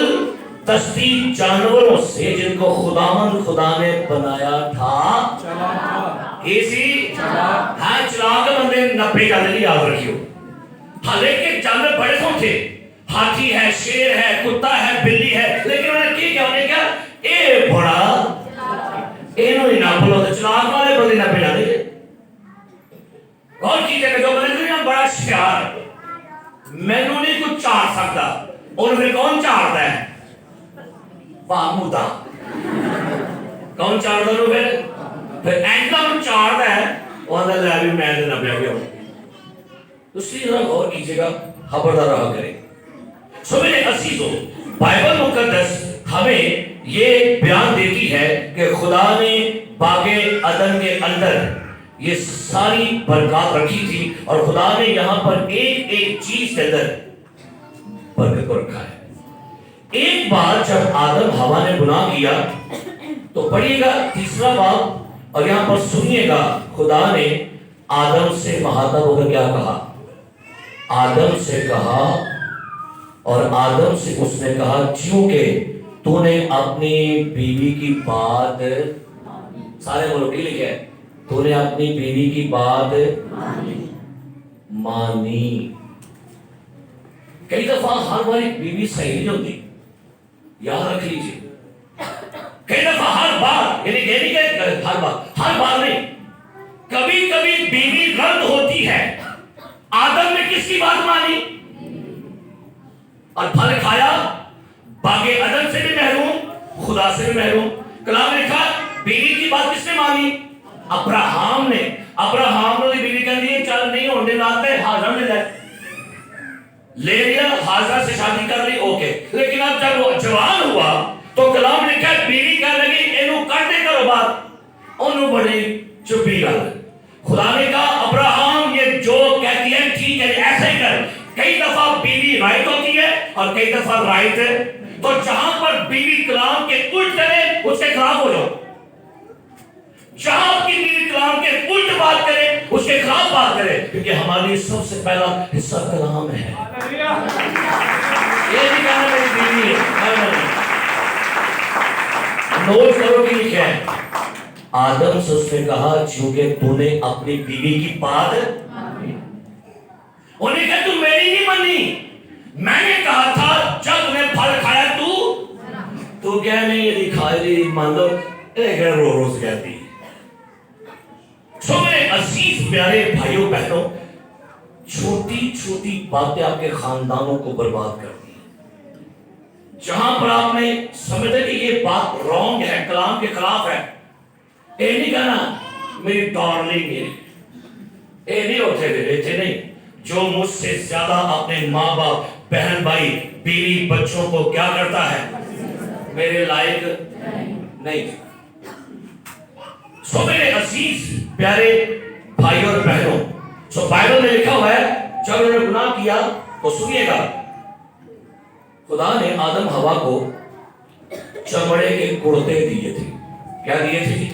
दस्ती जानवरों से जिनको खुदावंद खुदा ने बनाया था हाँ चलाक बंदे 90 गल नहीं याद रखियो। हालांकि जानवर बड़े तो थे, हाथी है, शेर है, कुत्ता है, बिल्ली है, लेकिन उन्होंने क्या क्या ए बड़ा इन्हों ही ना बोलो तो चलाक वाले बंदे ना पिला दे। और की जगह जो बंदे ना बड़ा शियार मैनू नहीं कुछ चार सकता, और फिर कौन चारता है? मुदा कौन चारदा नु फिर एंकल नु चारदा है और अंदर ले भी मैं देना पे गया। तो सीधा गौर कीजिएगा, खबरदार रहा करें। सो मेरे अजीजों, बाइबल मुकद्दस हमें ये बयान देती है कि खुदा ने बागे अदन के अंदर ये सारी बरकत रखी थी और खुदा ने यहाँ पर एक एक चीज के अंदर बरकत को रखा है। एक बार जब आदम हवा ने गुनाह किया तो पढ़िएगा तीसरा बाब और यहां पर सुनिएगा खुदा ने आदम से महात्मा होकर क्या कहा? आदम से कहा, और आदम से उसने कहा क्योंकि तूने अपनी बीवी की बात, सारे बोलो की लिखे, तूने अपनी बीवी की बात मानी। कई दफा हमारी बीवी सही नहीं होती, याद रख लीजिए। कई दफा हर बार, यानी ये नहीं कि हर बार नहीं, कभी कभी बीवी रद्द होती है। आदम ने किसकी बात मानी और फल खाया, बागे अदन से भी महरूम, खुदा से भी महरूम। कलाम ने लिखा बीवी की बात किसने मानी? अब्राहम ने। अब्राहम ने बीवी कह दी चल नहीं होने लाते, हाजरा मिल जाए, ले लिया, हाजरा से शादी कर ली, ओके। लेकिन अब जब वो जवान हुआ तो कलाम ने लिखा बीवी कह लगी इन्हों करने करो बात, उन्होंने बड़ी चुप्पी कर। खुदा ने कहा अब्राहम ये जो कहती है ठीक है ऐसे ही कर। कई दफा बीवी राइट होती है और कई दफा राइट है, तो जहां पर बीवी कलाम के उल्ट करे उसके खिलाफ हो जाओ, जहां आपकी बीवी कलाम के उल्ट बात करे उसके खिलाफ बात करे, क्योंकि हमारी सबसे पहला हिस्सा कलाम है। ये नहीं कहना मेरी बीवी है, नोट करो कि लिखा है। आदम से उसने कहा क्योंकि तूने अपनी बीवी की बात, उन्हें कहा तू मेरी नहीं मानी, मैंने कहा था जब तूने फल खाया तू क्या नहीं यदि खाए ली मान लो रो रोज कहती। सो मेरे अजीज प्यारे भाइयों बहनों, छोटी छोटी बातें आपके खानदानों को बर्बाद करती हैं। जहां पर आपने समझे कि ये बात रॉन्ग है, कलाम के खिलाफ है, ये नहीं कहना मेरी डार्लिंग है, ये नहीं होते थे नहीं। जो मुझसे ज्यादा अपने माँ बाप, बहन भाई, बीवी, बच्चों को क्या करता है मेरे लायक नहीं। सो मेरे अजीज प्यारे भाई और बहनों, सो बाइबल में लिखा हुआ है जब उन्होंने गुनाह किया तो सुनिएगा, खुदा ने आदम हवा को चमड़े के कुर्ते दिए थे। क्या दिए थे?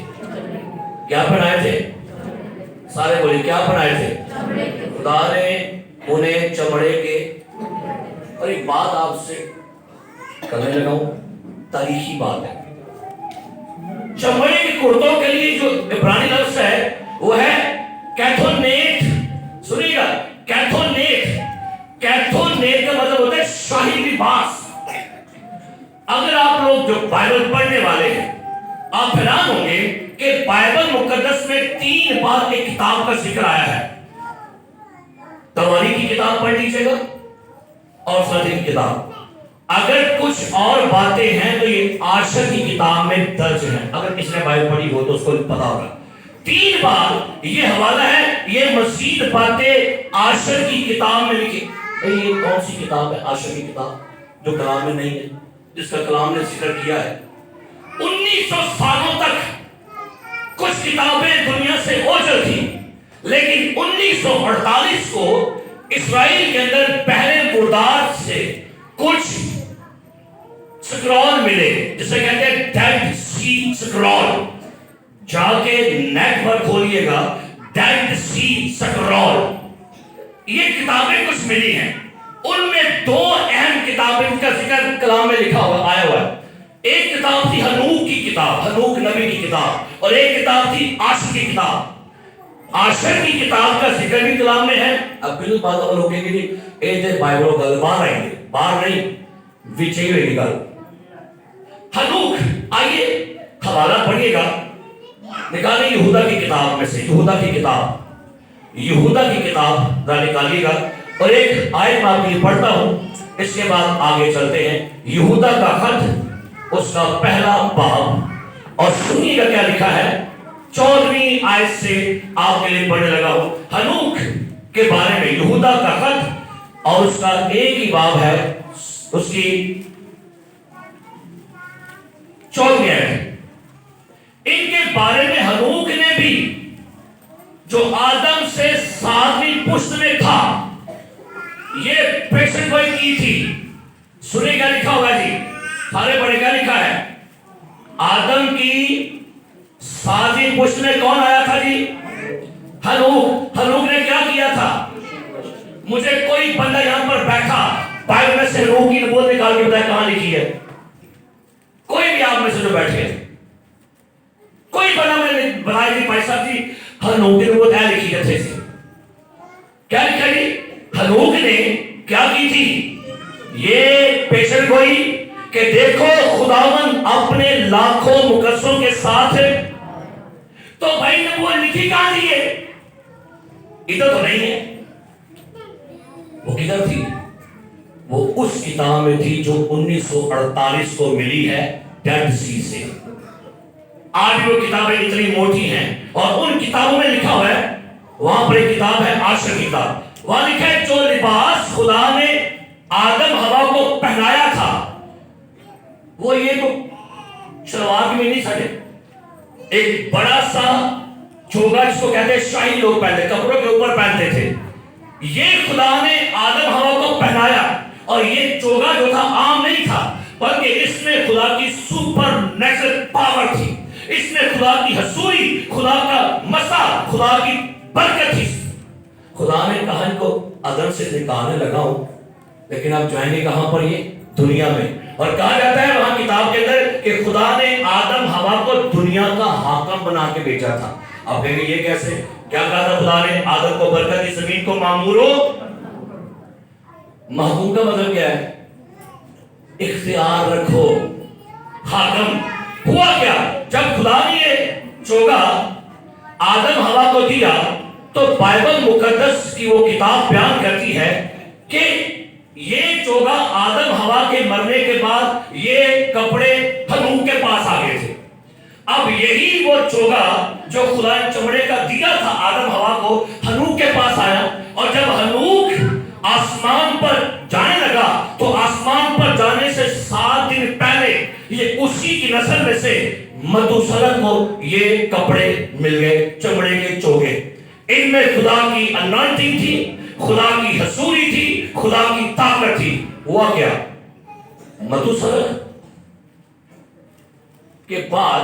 क्या पहनाए थे? सारे बोले क्या पहनाए थे? खुदा ने उन्हें चमड़े के। और एक बात आपसे करने लगा हूं, तारीखी बात है। चमड़े के कुर्तों के लिए जो इब्रानी लफ्ज है वो है कैथोनेट। सुनिएगा, कैथोनेट। कैथोनेट का मतलब होता है शाही लिबास। अगर आप लोग जो बाइबल पढ़ने वाले हैं आप हैरान होंगे कि बाइबल मुकद्दस में 3 बार एक किताब का जिक्र आया है। तवारीख की किताब पढ़ लीजिएगा और सदीक की किताब। अगर कुछ और बातें हैं तो ये आशर की किताब में दर्ज है। अगर किसने बाइबल पढ़ी हो तो उसको पता होगा। 3 बार ये हवाला है, ये मजीद बातें आशर की किताब में लिखी। ये कौन सी किताब है? आशर की किताब, जो कलाम में नहीं है, जिसका कलाम ने जिक्र किया है। 1900 सालों तक कुछ किताबें दुनिया से ओझल थी, लेकिन 1948 को इस्राएल के अंदर पहले मुर्दार से कुछ स्क्रॉल मिले, जिसे कहते हैं डेड सी स्क्रॉल। जाके नेट पर खोलिएगा, डेड सी स्क्रॉल, ये किताबें कुछ मिली हैं। उनमें 2 अहम किताबें का जिक्र कलाम में लिखा हुआ आया हुआ है। एक किताब थी हनूक की किताब, हनूक नबी की किताब, और एक किताब थी आशर की किताब। आशर की किताब का जिक्र भी कलाम में है। अब बिल्कुल बात और लोगों के लिए ए बाइबल गल बाहर आएंगे, बाहर नहीं विचई होगी गल। हनूक, आइए हवाला पढ़िएगा, निकालिए यहूदा की किताब में से, यहूदा की किताब, यहूदा की किताब निकालिएगा। और एक आयत मैं आपके लिए पढ़ता हूं, इसके बाद आगे चलते हैं। यहूदा का खत, उसका पहला बाब, और सुनिएगा क्या लिखा है। 14वीं आयत से आपके लिए पढ़ने लगा हूं। हनूक के बारे में, यहूदा का खत, और उसका एक ही बाब है, उसकी 14वीं आयत। इनके बारे में हनूक ने भी, जो आदम से 7वीं पुश्त में था, ये पेशन गोई की थी। सुनिए क्या लिखा होगा जी, सारे पढ़े क्या लिखा है। आदम की 7वीं पुश्त में कौन आया था जी? हनूक ने क्या किया था? मुझे कोई बंदा यहां पर बैठा बाइबल में से हनूक की नबूवत निकाल के बताए कहां लिखी है? कोई भी आप में से जो बैठे हैं, कोई बंदा मैंने बनाई थी भाई साहब जी हनूक की नबूवत है लिखी है से क्या लिखा जी? हनूक ने क्या की थी? ये पेशन गोई कि देखो खुदावन अपने लाखों मुकद्दसों के साथ है। तो भाई ने वो लिखी कहां दी है? इधर तो नहीं है। वो किधर थी? वो उस किताब में थी जो 1948 को मिली है डेड सी से। आज वो किताबें इतनी मोटी हैं और उन किताबों में लिखा हुआ है, वहां पर एक किताब है आशर की किताब, वहां लिखा है जो लिबास खुदा ने आदम हवा को पहनाया था वो ये तो शलवार में नहीं सके, एक बड़ा सा चोगा जिसको कहते हैं शाही लोग पहनते कपड़ों के ऊपर पहनते थे, ये खुदा ने आदम हवा को पहनाया। और ये चोगा जो था आम नहीं था बल्कि इसमें खुदा की सुपर नेचुरल पावर थी, इसमें खुदा की हसूरी, खुदा का मसा, खुदा की बरकत थी। खुदा ने कहा इनको अदम से निकालने लगा हूं, लेकिन आप जाएंगे कहां पर? ये दुनिया में। और कहा जाता है वहां किताब के अंदर कि खुदा ने आदम हवा को दुनिया का हाकिम बना के भेजा था। आप कहेंगे ये कैसे? क्या कहा था खुदा ने? आदम को बरकत दी, जमीन को मामूरो। महकूम का मतलब क्या है? इख्तियार रखो, हाकिम। हुआ क्या? जब खुदा ने ये चोगा आदम हवा को दिया तो बाइबल मुकद्दस की वो किताब बयान करती है कि ये चोगा आदम हवा के मरने के बाद ये कपड़े हनूक के पास आ गए थे। अब यही वो चोगा जो खुदा ने चमड़े का दिया था आदम हवा को, हनूक के पास आया। और जब हनूक आसमान पर जाने लगा तो आसमान पर जाने से 7 दिन पहले ये उसी की नस्ल में से मधुसलत को ये कपड़े मिल गए, चमड़े के चोगे। इनमें खुदा की अनॉइंटिंग थी, खुदा की हसूरी थी, खुदा की ताकत थी। हुआ क्या? मधुसलत के बाद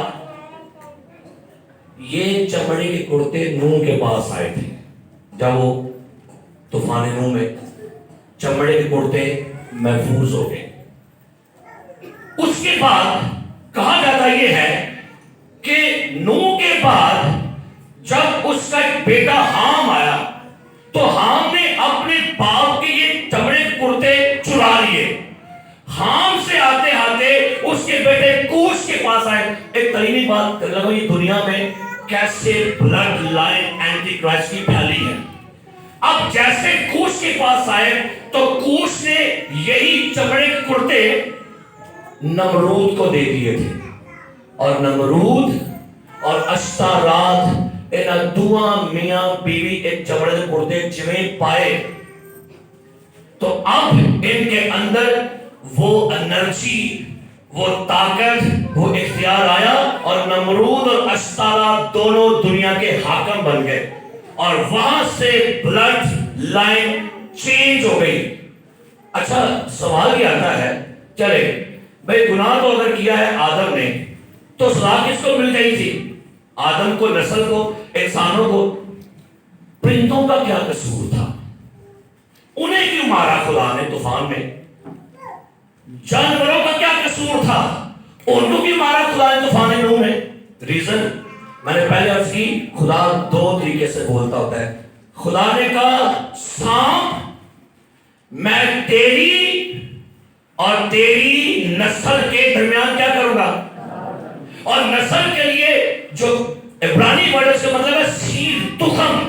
ये चमड़े के कुर्ते नूह के पास आए थे। जब वो तूफान नूह में चमड़े के कुर्ते महफूज हो गए, उसके बाद कहा जाता यह है कि नूह के बाद जब उसका एक बेटा हाम आया तो हाम ने अपने बाप के ये चमड़े के कुर्ते चुरा लिए। हाम से आते आते उसके बेटे कूश के पास आए। एक तरीनी बात लगो, ये दुनिया में कैसे ब्लड लाइन एंटी क्राइस्ट की फैली है। अब जैसे कूश के पास आए तो कूश ने यही चमड़े के कुर्ते नमरूद को दे दिए थे। और नमरूद और अश्तारात इन दुआ मियां बीवी एक चमड़े के कुर्ते जिवें पाए तो अब इनके अंदर वो एनर्जी, वो ताकत, वो इख्तियार आया और नमरूद और अश्तारा दोनों दुनिया के हाकिम बन गए और वहां से ब्लड लाइन चेंज हो गई। अच्छा सवाल ये आता है, चले भाई गुनाह तो अगर किया है आदम ने तो सजा किसको मिल गई थी? आदम को, नस्ल को, इंसानों को। परिंदों का क्या कसूर था? उन्हें क्यों मारा खुदा ने तूफान में? जानवरों का क्या कसूर था? उनको क्यों मारा खुदा ने तूफान नूह में? रीजन मैंने पहले अर्ज की, खुदा 2 तरीके से बोलता होता है। खुदा ने कहा सांप मैं तेरी और तेरी नस्ल के दरमियान क्या करूंगा? और नस्ल के लिए जो इब्रानी वर्ड का मतलब है सीड, तुखम।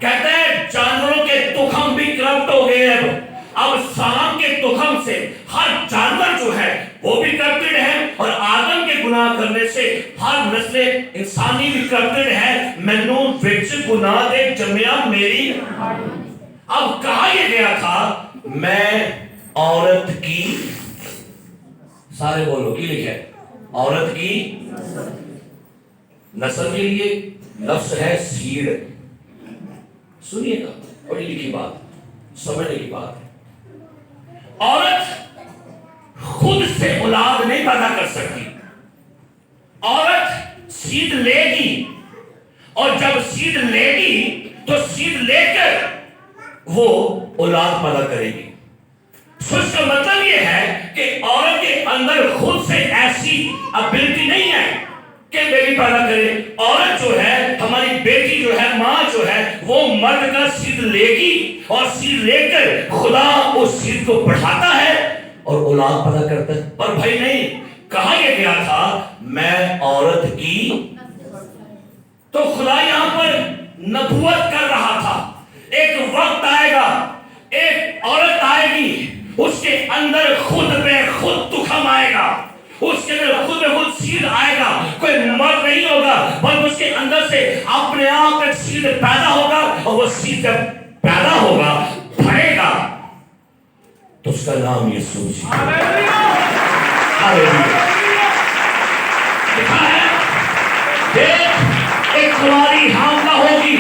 कहता है जानवरों के तुखम भी करप्ट हो गए हैं। अब सांप के तुखम से हर जानवर जो है वो भी करप्टेड है और आदम के गुनाह करने से हर नस्ल इंसानी भी करप्टेड है। मैनू विच गुनाह दे जमिया मेरी। अब कहा यह गया था मैं औरत की, सारे बोलो की लिखे, औरत की नस्ल के लिए लफ्ज है सीड। सुनिएगा, बड़ी लिखी बात, समझने की बात है। औरत खुद से औलाद नहीं पैदा कर सकती। औरत सीड लेगी और जब सीड लेगी तो सीध लेकर वो औलाद पैदा करेगी। तो इसका मतलब ये है कि औरत के अंदर खुद से ऐसी एबिलिटी नहीं है कि बेटी पैदा करे। औरत जो है, हमारी बेटी जो है, माँ जो है, वो मर्द का सीध लेगी और सीध लेकर खुदा उस सीध को बढ़ाता है और औलाद पैदा करता है। पर भाई नहीं, कहा यह गया था मैं औरत की, तो खुदा यहां पर नबूवत कर रहा था। एक वक्त आएगा, एक औरत आएगी, उसके अंदर खुद में खुद तुखम आएगा, उसके अंदर खुद में खुद सीध आएगा। कोई मर्द नहीं होगा, बल्कि उसके अंदर से अपने आप एक सीध पैदा होगा और वो सीध जब पैदा होगा, भरेगा, तो उसका नाम यीशु है। लिखा है एक कुंवारी हामला होगी।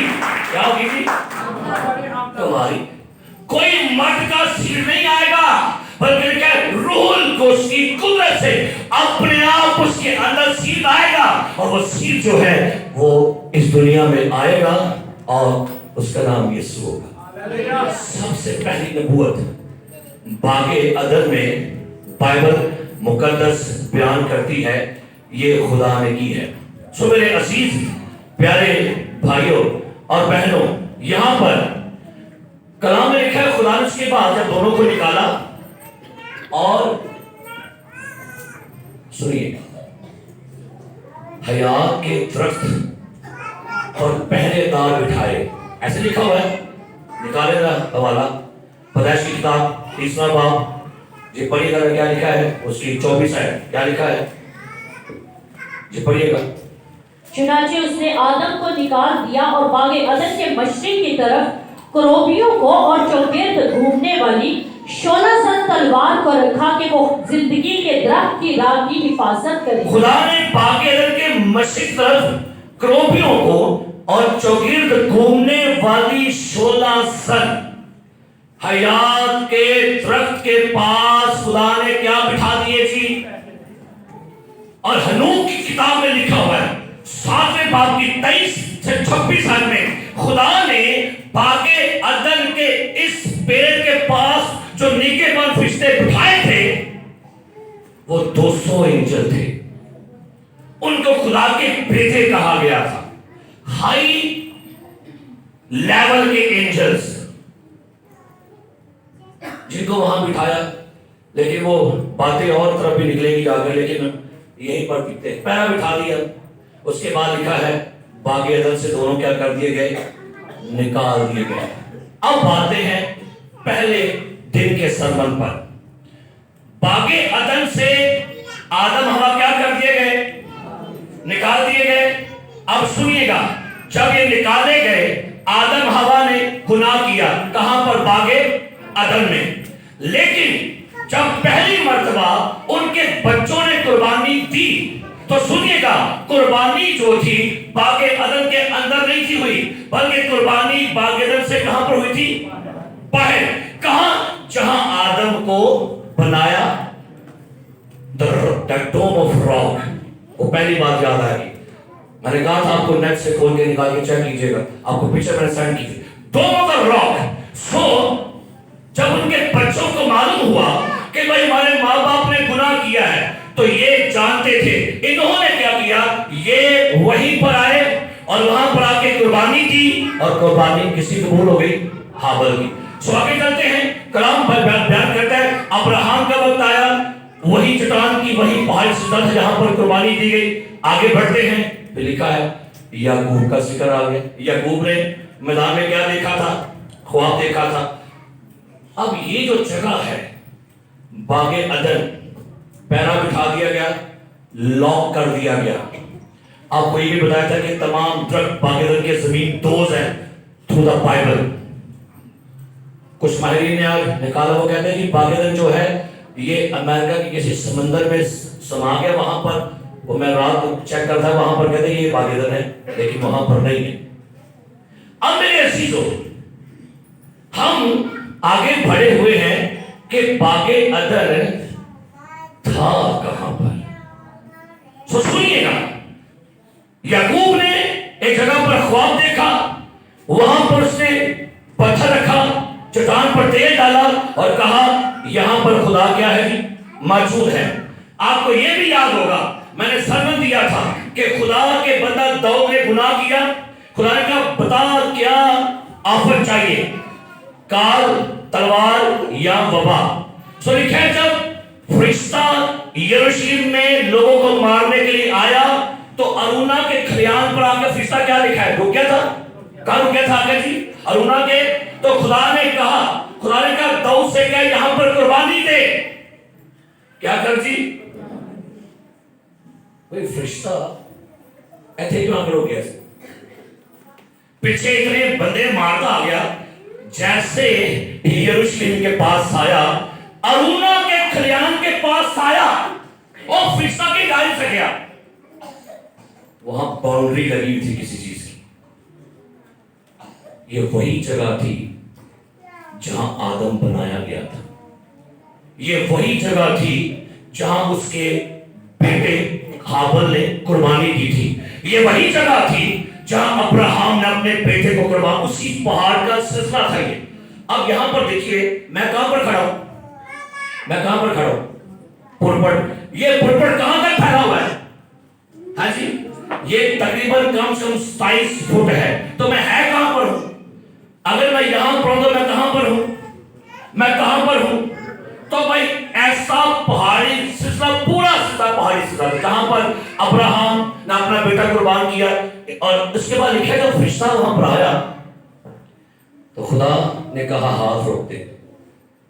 क्या होगी जी? कुंवारी। कोई मर्द का सीध नहीं आएगा, बल्कि क्या रूहुल को उसकी कुदरत से अपने आप उसके अंदर सीध आएगा और वो सीध जो है वो इस दुनिया में आएगा और उसका नाम यीशु होगा। सबसे पहली नबूवत बागे अदन में बाइबल मुकद्दस बयान करती है, ये खुदा ने की है। सो मेरे अजीज प्यारे भाइयों और बहनों, यहां पर कलाम में लिखा है खुदा ने उसके बाद जब दोनों को निकाला और सुनिए, हयात के दरख्त और पहरेदार बिठाए, ऐसे लिखा हुआ है। निकाले हवाला पैदाइश की किताब 3वां बाब, जी पढ़िएगा क्या लिखा है, उसकी 24 है, क्या लिखा है जी पढ़िएगा। चुनाचे उसने आदम को निकाल दिया और बागे अदन के मशरिक की तरफ करोबियों को और चौगिर्द घूमने वाली शोलासन तलवार को रखा कि वो जिंदगी के दरख्त की राह की हिफाजत करे। खुदा ने बागे अदन के मशरिक तरफ करोबियों को और चौगिर्द घूमने वाली शोलासन, हयात के दरख्त के पास खुदा ने क्या बिठा दिए जी। और हनूक की किताब में लिखा हुआ है 7वें बाब की 23 से 26 आयत में खुदा ने बागे अदन के इस पेड़ के पास जो निगहबान फरिश्ते बिठाए थे, वो 200 एंजल थे। उनको खुदा के बेटे कहा गया था, हाई लेवल के एंजल्स, जिनको वहां बिठाया। लेकिन वो बातें और तरफ भी निकलेंगी आगे, लेकिन यहीं पर दिखते हैं। पैरा बिठा दिया, उसके बाद लिखा है बागे अदन से दोनों क्या कर दिए गए, निकाल दिए गए। अब बातें हैं पहले दिन के सरमन पर। बागे अदन से आदम हवा क्या कर दिए गए, निकाल दिए गए। अब सुनिएगा, जब ये निकाले गए, आदम हवा ने गुनाह किया, कहां पर, बागे अदन में। लेकिन जब पहली मर्तबा उनके बच्चों ने कुर्बानी दी, तो सुनिएगा, कुर्बानी जो थी बागे अदन के अंदर नहीं थी हुई, बल्कि कुर्बानी बागे अदन से कहां पर हुई थी, बाहर। कहां, जहां आदम को बनाया, द डोम ऑफ रॉक। वो पहली बात याद आएगी, मैंने कहा था आपको नेट से खोल के निकाल के चेक कीजिएगा, आपको पीछे मैंने सेंड की थी, डोम ऑफ द रॉक। सो जब उनके बच्चों को मालूम हुआ कि भाई हमारे माँ बाप ने गुनाह किया है, तो ये जानते थे, इन्होंने क्या किया, ये वहीं पर आए और वहां पर आके कुर्बानी दी, और कुर्बानी किसी कबूल हो गई, हाबल की। सो आगे चलते हैं, कलाम बयान करता है अब्राहम का वक्त आया, वही चट्टान की वही पहाड़ी से जहां पर कुर्बानी दी गई। आगे बढ़ते हैं, लिखा है याकूब का जिक्र आ गया। याकूब ने मैदान में क्या देखा था, ख्वाब देखा था। अब ये जो जगह है बागे अदन, पैरा बिठा दिया गया, लॉक कर दिया गया। आपको ये भी बताया था कि तमाम दरख्त बागे अदन के जमीन दोज है थ्रू द बाइबल। कुछ माहिरीन ने आज निकाला, वो कहते हैं कि बागे अदन जो है ये अमेरिका के किसी समंदर में समा गया, वहां पर, वो मैं रात चेक करता है, वहां पर कहते हैं ये बागे अदन है, लेकिन वहां पर नहीं है। अब मेरे अजीजों, हम आगे बढ़े हुए हैं कि बागे अदन था कहां पर। सो सुनिएगा, याकूब ने एक जगह पर ख्वाब देखा, वहां पर उसने पत्थर रखा, चट्टान पर तेल डाला और कहा यहां पर खुदा क्या है जी, मौजूद है। आपको यह भी याद होगा मैंने सरमन दिया था कि खुदा के बंदा दाऊद ने गुनाह किया, खुदा ने कहा बता क्या आफत चाहिए, काल, तलवार या वबा। सो लिखा है जब फरिश्ता यरूशलेम में लोगों को मारने के लिए आया तो अरुणा के खलियान पर आकर फरिश्ता क्या लिखा है, रुक गया था, कहां रुक गया था आगे जी, अरुणा के। तो खुदा ने कहा दाऊद से क्या यहां पर कुर्बानी दे, क्या कर जी, भाई फरिश्ता ऐसे क्यों आकर रुक गया, पीछे इतने बंदे मारता आ गया, जैसे यरूशलेम के पास आया, अरुणा के खलियान के पास आया और फरिश्ता की गाड़ी से गया, वहां बाउंड्री लगी हुई थी किसी चीज की। ये वही जगह थी जहां आदम बनाया गया था, ये वही जगह थी जहां उसके बेटे हाबिल ने कुर्बानी की थी, ये वही जगह थी जहां अब्राहम ने अपने बेटे को कुर्बान, उसी पहाड़ का सिलसिला था ये। अब यहां पर देखिए मैं कहां पर खड़ा हूं, मैं कहां पर खड़ा हूं, पुरपट, ये पुरपट कहां तक फैला हुआ है, हाँ जी, ये तकरीबन कम से कम 27 फुट है, तो मैं है कहां पर हूं, अगर मैं यहां पर हूं तो मैं कहां पर हूं, मैं कहां पर हूं, तो भाई ऐसा पहाड़ी सिलसिला, पूरा सिलसिला पहाड़ी सिलसिला जहां पर अब्राहम ने अपना बेटा कुर्बान किया। और उसके बाद लिखा जब फरिश्ता वहां पर आया तो खुदा ने कहा हाथ रोक दे,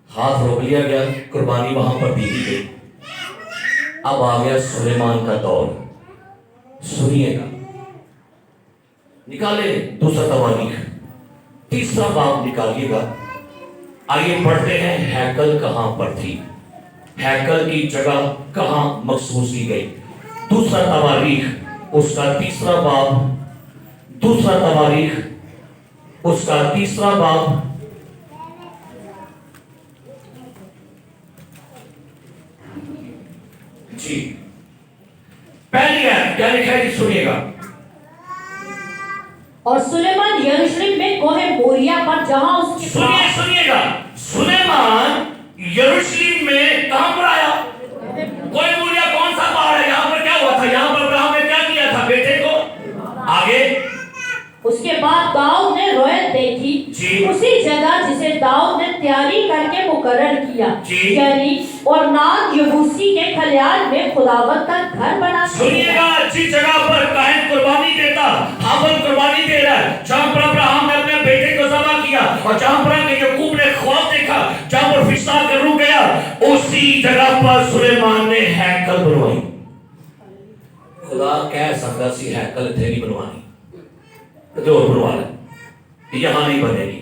हाथ रोक लिया गया, कुर्बानी वहां पर दी गई। अब आ गया सुलेमान का दौर, सुनिएगा, निकाले दूसरा तवारीख 3 बाब निकालिएगा। आइए पढ़ते हैं हैकल कहां पर थी, हैकल की जगह कहां मखसूस की गई। दूसरा तवारीख उसका 3 बाब, दूसरा तवारीख उसका 3 बाब, जी पहली है क्या लिखा है जी, सुनिएगा। और सुलेमान यरूशलेम में कोहे मोरिया पर जहां उसकी सुनिएगा, सुलेमान यरूशलेम में कहां पर आया, कोहे मोरिया कौन सा पहाड़ है, यहां पर क्या हुआ था, यहां पर अब्राहम ने क्या किया था बेटे को, आगे उसके बाद दाऊद ने रोयत देखी उसी जगह जिसे दाऊद ने तैयारी करके मुकर्रर किया, यानी और नाग यबूसी के खलियान में खुदावंद का घर बना। सुनिएगा, जिस जगह पर काहिन कुर्बानी देता, हाबिल कुर्बानी दे रहा है, जहां पर अब्राहम ने अपने बेटे को ज़बह किया और जहां पर याकूब ने ख्वाब देखा, जहां पर फरिश्ता के रूह गया, उसी जगह पर सुलेमान ने हैकल बनवाई। खुदा कह सकता सी हैकल थे नहीं बनवानी, जो बनवा ले, यहां नहीं बनेगी।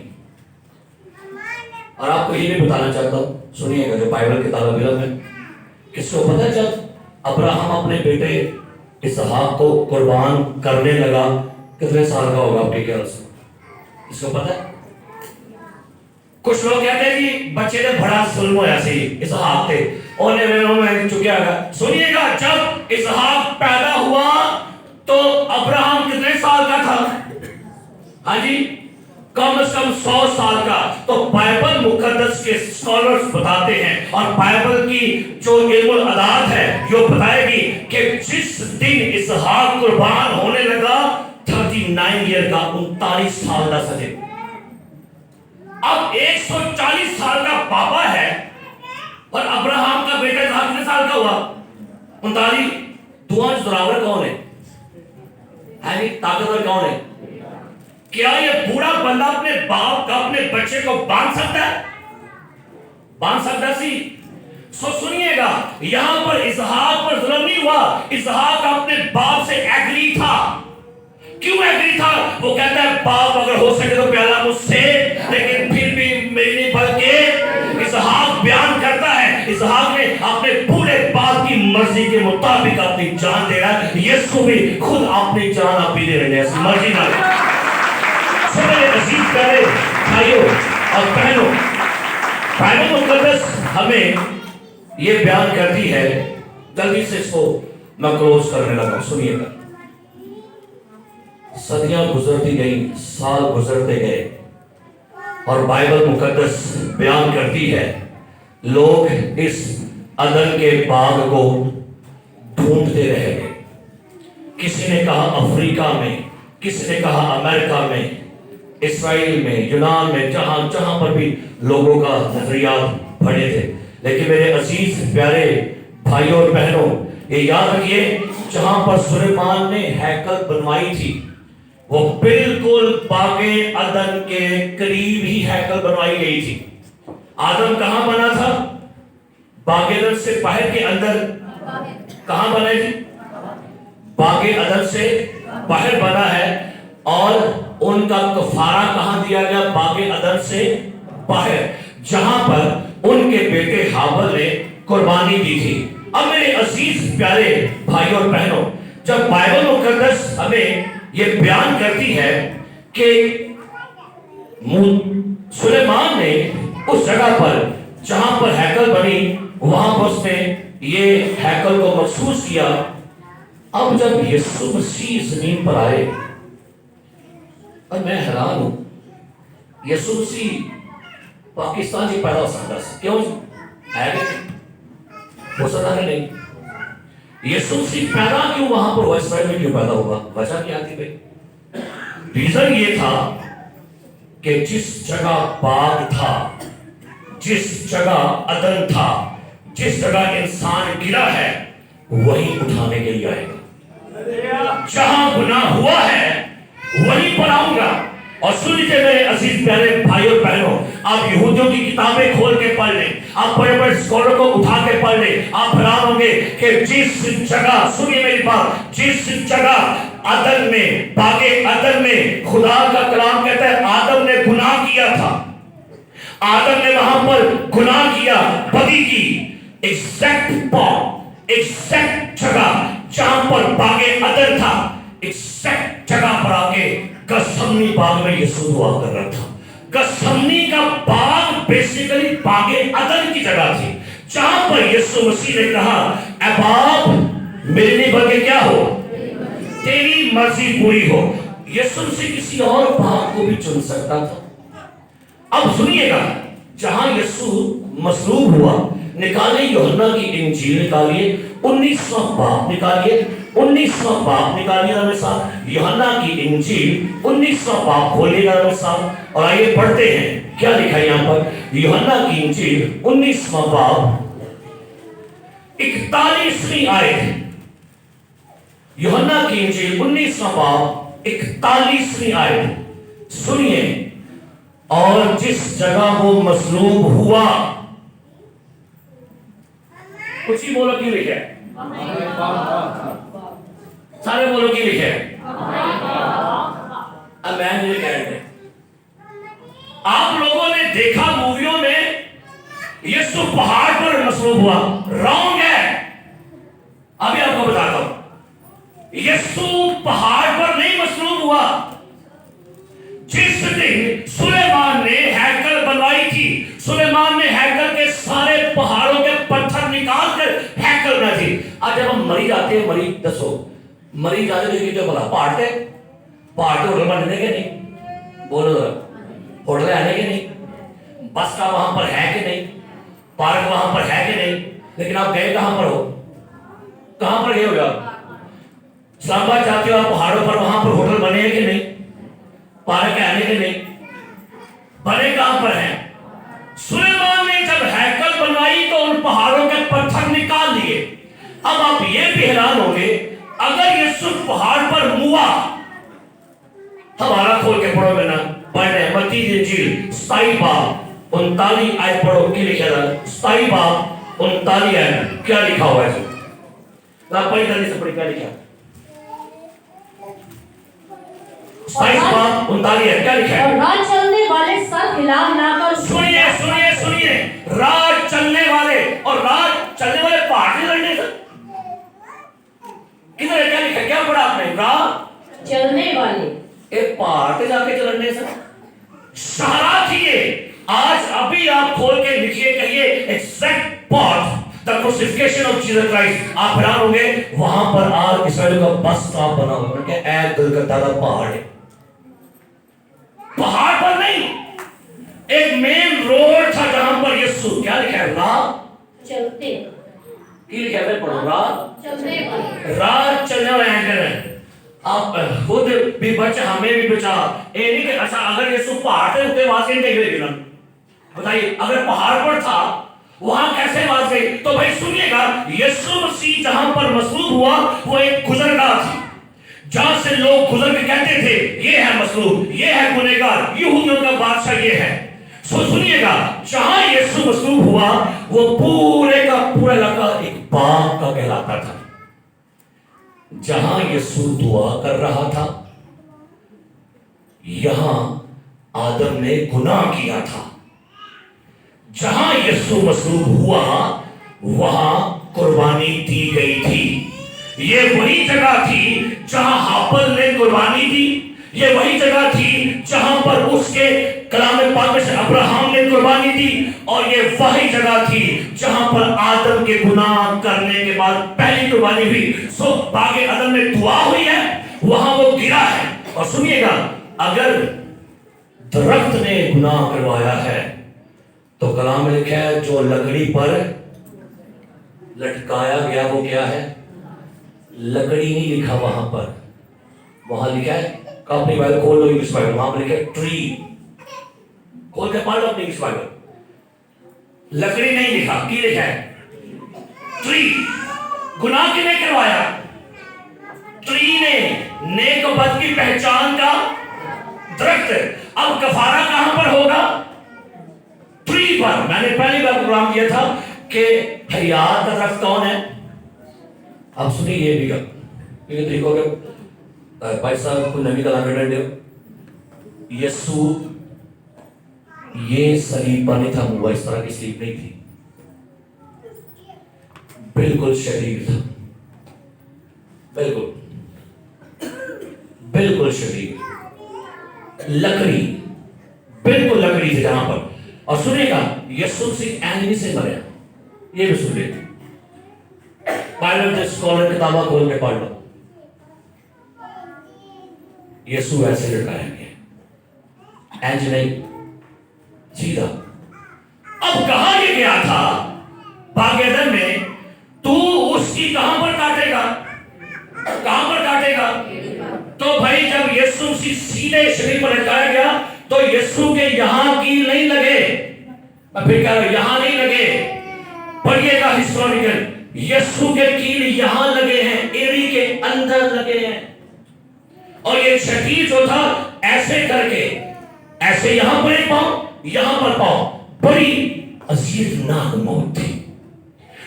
और आपको ये भी बताना चाहता हूं, सुनिएगा, जो बाइबल के तालिब इल्म है, किसको पता है जब अब्राहम अपने बेटे इसहाक को कुर्बान करने लगा कितने साल का होगा आपके ख्याल से, इसको पता है? कुछ लोग कहते हैं कि बच्चे ने बड़ा जुल्म होया सी, इसहाक थे उन्हें चुकिया गया। सुनिएगा, जब इसहाक पैदा हुआ तो अब्राहम कितने साल का था, हाँ जी, कम से कम 100 साल का। तो बाइबल मुकद्दस के स्कॉलर्स बताते हैं और बाइबल की जो इल्मुल अदात है जो बताएगी कि जिस दिन इसहाक कुर्बान होने लगा 39 ईयर का, 39 साल का सजे। अब 140 साल का पापा है और अब्राहम का बेटा इसहाक कितने साल का हुआ, 39। दुआ जोरावर कौन है ताकतवर कौन है? क्या ये बूढ़ा बंदा अपने बाप का अपने बच्चे को बांध सकता है? बांध सकता सी? सुनिएगा, यहां पर इसहाक पर जुल्म नहीं हुआ, इसहाक अपने बाप से एग्री था। क्यों एग्री था? वो कहता है बाप अगर हो सके तो प्याला मुझसे, लेकिन फिर भी मेरी नहीं, बल्कि इसहाक बयान करता है, इसहाक ने अपने पूरे बाप की मर्जी के मुताबिक अपनी जान दे रहा है। यीशु भी खुद अपनी जान आप भी दे रहे हैं मर्जी ना। मेरे अजीज प्यारे भाइयों और बहनों, बाइबल मुकद्दस हमें ये बयान करती है, जल्दी से इसको मैं क्लोज करने लगा। सुनिएगा, सदियां गुजरती गई, साल गुजरते गए, और बाइबल मुकद्दस बयान करती है लोग इस अदन के बाग को ढूंढते रह गए। किसी ने कहा अफ्रीका में, किसी ने कहा अमेरिका में, इसराइल में, यूनान में, जहां जहां पर भी लोगों का नजरियात बड़े थे। लेकिन मेरे अजीज प्यारे भाइयों और बहनों, ये याद रखिए, जहां पर सुलेमान ने हैकल बनवाई थी वो बिल्कुल बागे अदन के करीब ही हैकल बनवाई गई थी। आदम कहां बना था? बागे अदन से बाहर के अंदर कहां बना थी? बागे अदन से बाहर बना है। और उनका कफारा कहां दिया गया? बागे अदन से बाहर, जहां पर उनके बेटे हाबिल ने कुर्बानी दी थी। अब मेरे अजीज प्यारे भाइयों और बहनों, जब बाइबल मुकद्दस हमें यह बयान करती है कि सुलेमान ने उस जगह पर जहां पर हैकल बनी, वहां पर उसने ये हैकल को महसूस किया। अब जब यीशु मसीह जमीन पर आए, और मैं हैरान हूं, यीशु मसीह पाकिस्तान से पैदा हो सकता है, क्यों है? हो सकता है नहीं। यीशु मसीह पैदा क्यों वहां पर हुआ? इसराइल में क्यों पैदा हुआ? वजह क्या थी भाई? रीजन ये था कि जिस जगह बाग था, जिस जगह अदन था, जिस जगह इंसान गिरा है, वहीं उठाने के लिए आएगा। जहां गुनाह हुआ है वहीं पर आऊंगा। और सुन लीजिए मेरे अजीज प्यारे भाइयों और बहनों, आप यहूदियों की किताबें खोल के पढ़ लें, आप बड़े बड़े स्कॉलर को उठा के पढ़ लें, आप हैरान होंगे कि जिस जगह, सुनिए मेरी बात, जिस जगह अदन में, बागे अदन में खुदा का कलाम कहता है आदम ने गुनाह किया था, आदम ने वहां पर गुनाह किया, बदी की, एग्जैक्ट स्पॉट, एग्जैक्ट जगह जहां पर बागे अदन था, एग्जैक्ट जगह पर आके गसमनी बाग में यीशु दुआ कर रहा था। गसमनी का बाग बेसिकली बागे अदन की जगह थी, जहां पर यीशु मसीह ने कहा, ऐ बाप मेरे लिए बल्कि क्या हो, तेरी मर्जी पूरी हो। यीशु मसीह किसी और बाग को भी चुन सकता था। अब सुनिएगा, जहां यीशु मसलूब हुआ, निकालिए यूहन्ना की इंजील निकालिए, 19वां बाब निकालिए, 19वां बाब निकालिए मेरे साथ, यूहन्ना की इंजील 19वां बाब खोलिएगा मेरे साथ, और आइए पढ़ते हैं क्या लिखा है यहां पर। यूहन्ना की इंजील 19वां बाब 41वीं आयत, यूहन्ना की इंजील 19वां बाब 41वीं आयत सुनिए। और जिस जगह वो मसलूब हुआ, कुछ ही बोलो क्यों लिखे, सारे बोलो क्यों लिखे। अब मैं ये कह रहे थे, आप लोगों ने देखा मूवियों में यीशु पहाड़ पर मसलूब हुआ, रॉन्ग है। अभी आपको बताता हूं, यीशु पहाड़ पर नहीं मसलूब हुआ। जिस दिन सुलेमान ने हैकल बनवाई थी, सुलेमान ने हैकल के सारे पहाड़ों के पत्थर निकाल कर हैकल बना थी। आज जब हम मरीज आते हैं, मरीज दसो मरीज आते हैं क्या बोला, पहाड़ पे होटल बनने के नहीं, बोलो होटल आने के नहीं, बस का वहां पर है कि नहीं, पार्क वहां पर है कि नहीं। लेकिन आप गए कहां पर हो, कहां पर गए हो आप? इस्लामाबाद जाते हो आप, पहाड़ों पर, वहां पर होटल बने हैं कि नहीं, पार्क है आने के नहीं, बने कहां पर हैं? सुलेमान ने जब हैकल बनवाई तो उन पहाड़ों के पत्थर निकाल लिए। अब आप ये भी हैरान होंगे, अगर यीशु पहाड़ पर मुआ, हमारा खोल के पढ़ो ना, पढ़ रहे मत्ती की इंजील 27 बाब 39 आयत पढ़ो, क्या लिखा है? 27 बाब 39 आयत क्या लिखा हुआ है? ना पढ़ी जल्दी से पढ़ी, क्या लिखा है? 27 बाब 39 है, क्या लिखा है? और राह चलने वाले सर हिला हिलाकर, सुनिए सुनिए सुनिए, राह चलने वाले, और राह चलने वाले पहाड़ से लड़ने से किधर है, क्या लिखा, क्या पढ़ा आपने? राह चलने वाले, एक पहाड़ पे जाके चलने से सहारा थी। आज अभी आप खोल के लिखिए, कहिए exact spot the crucifixion of Jesus Christ. आप हैरान होंगे वहां पर आज इसराइल का बस स्टॉप बना हुआ है, ऐ गलगता का पहाड़ है, पहाड़ पर नहीं, एक मेन रोड था जहां पर यीशु, क्या लिखा है, राह चलते की लिखा है, पढ़ो, राह चलने वाले एंकर है। आप खुद भी बचा, हमें भी बचा। ये नहीं कि अच्छा अगर यीशु पहाड़ पे उठे वहां से नहीं गए ना, बताइए अगर पहाड़ पर था वहां कैसे आवाज गई? तो भाई सुनिएगा, यीशु मसीह जहां पर मसलूब हुआ वो एक गुजरगाह थी, जहां से लोग गुजर के कहते थे ये है मसलूब, ये है गुनहगार, यहूदियों का बादशाह ये है। सो सुनिएगा, जहां यीशु मसलूब हुआ वो पूरे का पूरा इलाका एक बाग का कहलाता था। जहां यीशु दुआ कर रहा था, यहां आदम ने गुनाह किया था। जहां यीशु मसलूब हुआ वहां कुर्बानी दी गई थी। ये वही जगह थी जहां हाबिल ने कुर्बानी दी, ये वही जगह थी जहां पर उसके कलाम पाक में से अब्राहम ने कुर्बानी दी, और ये वही जगह थी जहां पर आदम के गुनाह करने के बाद पहली कुर्बानी हुई। सो बागे अदम में दुआ हुई है, वहां वो गिरा है। और सुनिएगा, अगर दरख्त ने गुनाह करवाया है तो कलाम में लिखा है जो लकड़ी पर लटकाया गया वो क्या है, लकड़ी नहीं लिखा वहां पर, वहां लिखा है, अपनी बाइबल खोल लो, इंग्लिश बाइबल, वहां पर लिखा है ट्री, खोल के पढ़ लो अपनी इंग्लिश बाइबल, लकड़ी नहीं लिखा, की लिखा है ट्री। गुनाह किसने करवाया? ट्री ने, नेक और बद की पहचान का दरख्त। अब कफारा कहां पर होगा? ट्री पर। मैंने पहली बार प्रोग्राम किया था कि हयात का दरख्त कौन है। अब सुनिए ये भी तरीकों के भाई साहब को नबी कलाम कर दो, यीशु ये सलीब पर नहीं था, मुआ इस तरह की सलीब नहीं थी, बिल्कुल शरीर था, बिल्कुल बिल्कुल शरीर, लकड़ी, बिल्कुल लकड़ी थी जहां पर। और सुनेगा, यीशु सिर्फ एनिमी से मरा, ये भी सुन लेते, बाइबल के स्कॉलर किताबा खोल के पढ़ लो, यीशु ऐसे लटकाया गया, एंज नहीं, सीधा। अब कहा ये गया था बागेदन में, तू उसकी कहां पर काटेगा, कहां पर काटेगा? तो भाई जब यीशु सीधे शरीर पर लटकाया गया तो यीशु के यहां कील नहीं लगे, मैं फिर कह रहा हूं यहां नहीं लगे, पढ़िएगा हिस्टोरिकल, यीशु के कील यहां लगे हैं, एड़ी के अंदर लगे हैं। और ये शरीर जो था ऐसे करके, ऐसे यहां पर एक पांव, यहां पर पांव, बड़ी अजीबनाक मौत थी।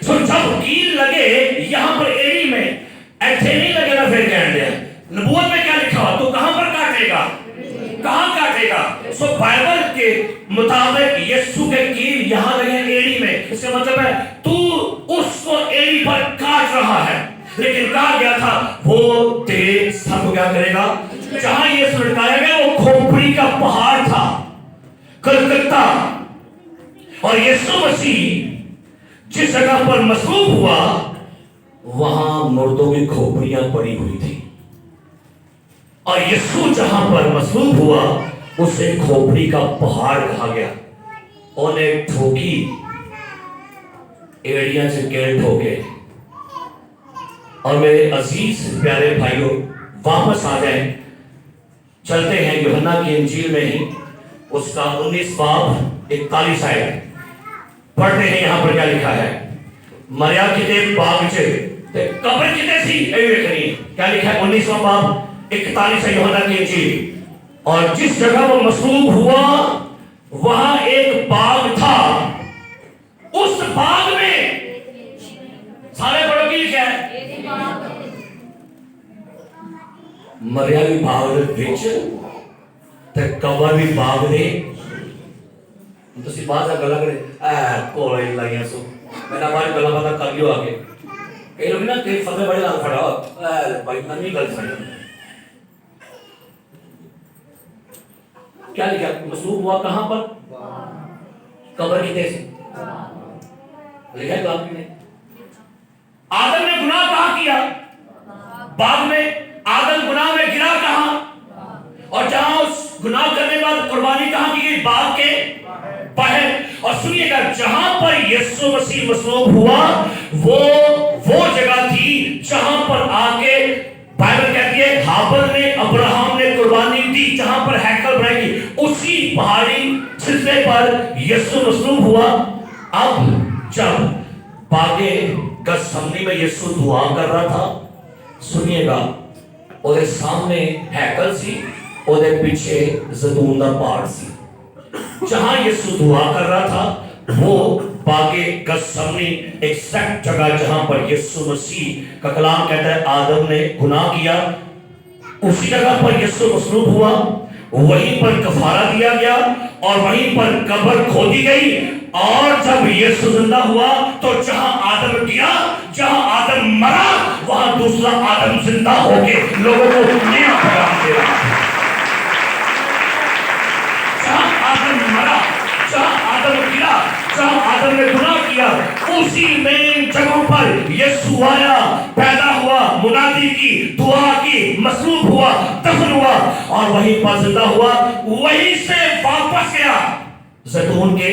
सो जब कील लगे यहां पर एड़ी में, ऐसे नहीं लगेगा, फिर कह दिया नबूवत में क्या लिखा हुआ, तो कहां पर काटेगा, कहां काटेगा? सो बाइबल के मुताबिक यीशु के कील यहां लगे एड़ी में, इसका मतलब है तू उसको एड़ी पर काट रहा है। लेकिन कहा गया था वो तेरे सर को क्या करेगा? जहां ये लटकाया गया वो खोपड़ी का पहाड़ था, कलकत्ता। और यीशु मसीह जिस जगह पर मसलूब हुआ वहां मुर्दों की खोपड़ियां पड़ी हुई थी, और यीशु जहां पर मसलूब हुआ उसे खोपड़ी का पहाड़ कहा गया। उन्हें ठोकी, एड़ियां से गेड़ ठोके। और मेरे अजीज प्यारे भाइयों, वापस आ जाए, चलते हैं यूहन्ना की इंजील में ही उसका 19 बाब 41 आयत पढ़ते हैं। यहां पर क्या लिखा है? मरिया किते बाग च ते कब्र किते सी, ए देखनी क्या लिखा है 19वां बाब 41 है यूहन्ना की इंजील। और जिस जगह वो मसलूब हुआ वहां एक बाग था, उस बाग में सारे बड़ों की लिखा है मरिया भी बाग विच ते कब्र भी बाग दे। ਤੁਸੀਂ ਬਾਅਦ ਦਾ ਗੱਲਾਂ ਕਰੇ ਕੋਲੇ ਲਾਈਆਂ ਸੋ ਮੇਰਾ ਬਾਅਦ ਗੱਲਾਂ ਪਤਾ ਕਰ ਲਿਓ ਆਗੇ ਕਈ ਲੋਕ ਨਾ ਤੇ ਫਤਿਹ ਬੜੇ ਨਾਲ ਖੜਾ ਭਾਈ ਨਾ ਨਹੀਂ ਗੱਲ ਸੁਣੀ। क्या लिखा? मसलूब हुआ कहां पर? कब्र कितने से लिखा है? आदम ने गुनाह कहाँ किया? बाग में। आदम गुनाह में गिरा कहाँ? और जहां उस गुनाह करने के बाद कुर्बानी कहाँ की गई? बाग के बाहर। और सुनिएगा, जहां पर यीशु मसीह मसलूब हुआ वो जगह थी जहां पर आके बाइबल कहती है हाबिल ने अब्राहम ने कुर्बानी दी, जहां पर हैकल बनाई गई, उसी पहाड़ी सिलसिले पर यीशु मसलूब हुआ। अब जब बागे गसमनी में यीशु दुआ कर रहा था, सुनिएगा, ਉਹਦੇ सामने हैकल सी, ਉਹਦੇ पीछे ज़ैतून का पहाड़ सी। जहां यीशु दुआ कर रहा था वो बागे गसमनी एग्जैक्ट जगह जहां पर यीशु मसीह का कलाम कहता है आदम ने गुनाह किया, उसी जगह पर यीशु मसलूब हुआ, वहीं पर कफारा दिया गया और वहीं पर कब्र खोदी गई। और जब यीशु जिंदा हुआ तो जहां आदम गिरा, जहां आदम मरा, वहां दूसरा आदम जिंदा होके लोगों को नया पैगाम दे रहा है। जहां आदम मरा, जहां आदम गिरा, जहां आदम ने गुनाह किया, उसी मेन जगहों पर यीशु आया, पैदा हुआ, मुनादी की, दुआ की, मसलूब हुआ, दफन हुआ और वहीं पर जिंदा हुआ, वहीं से वापस गया ज़ैतून के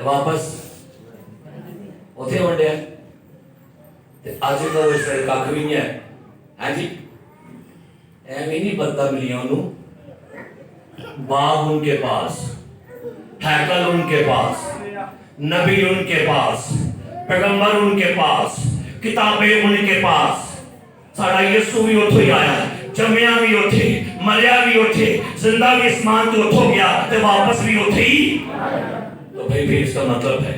वापस उथे वंडिया ते आज तो इस कख भी नहीं है। हाँ जी, एवं नहीं बदला मिलिया उन्होंने। बाग उनके पास, हैकल उनके पास, नबी उनके पास, पैगंबर उनके पास, किताबें उनके पास। साडा यीशु भी उथों ही आया, जमया भी उथे, मरिया भी उथे, जिंदा भी आसमान तो उथों गया ते वापस भी उथे ही। तो भाई फिर इसका मतलब है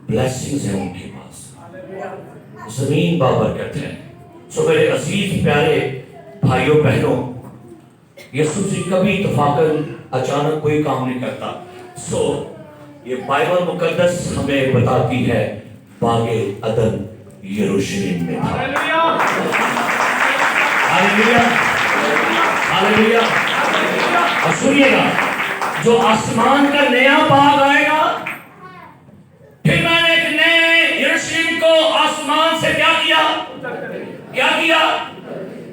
ब्लेसिंग्स है उनके पास, जमीन बाबरकत है। सो मेरे अजीज प्यारे भाइयों बहनों, यीशु जी कभी इत्तफाकन अचानक कोई काम नहीं करता। सो ये बाइबल मुकद्दस हमें बताती है बागे अदन यरूशलेम में था। Hallelujah, hallelujah. और सुनिएगा, जो आसमान का नया बाग आएगा, फिर मैंने एक नए यरूशलेम को आसमान से क्या किया?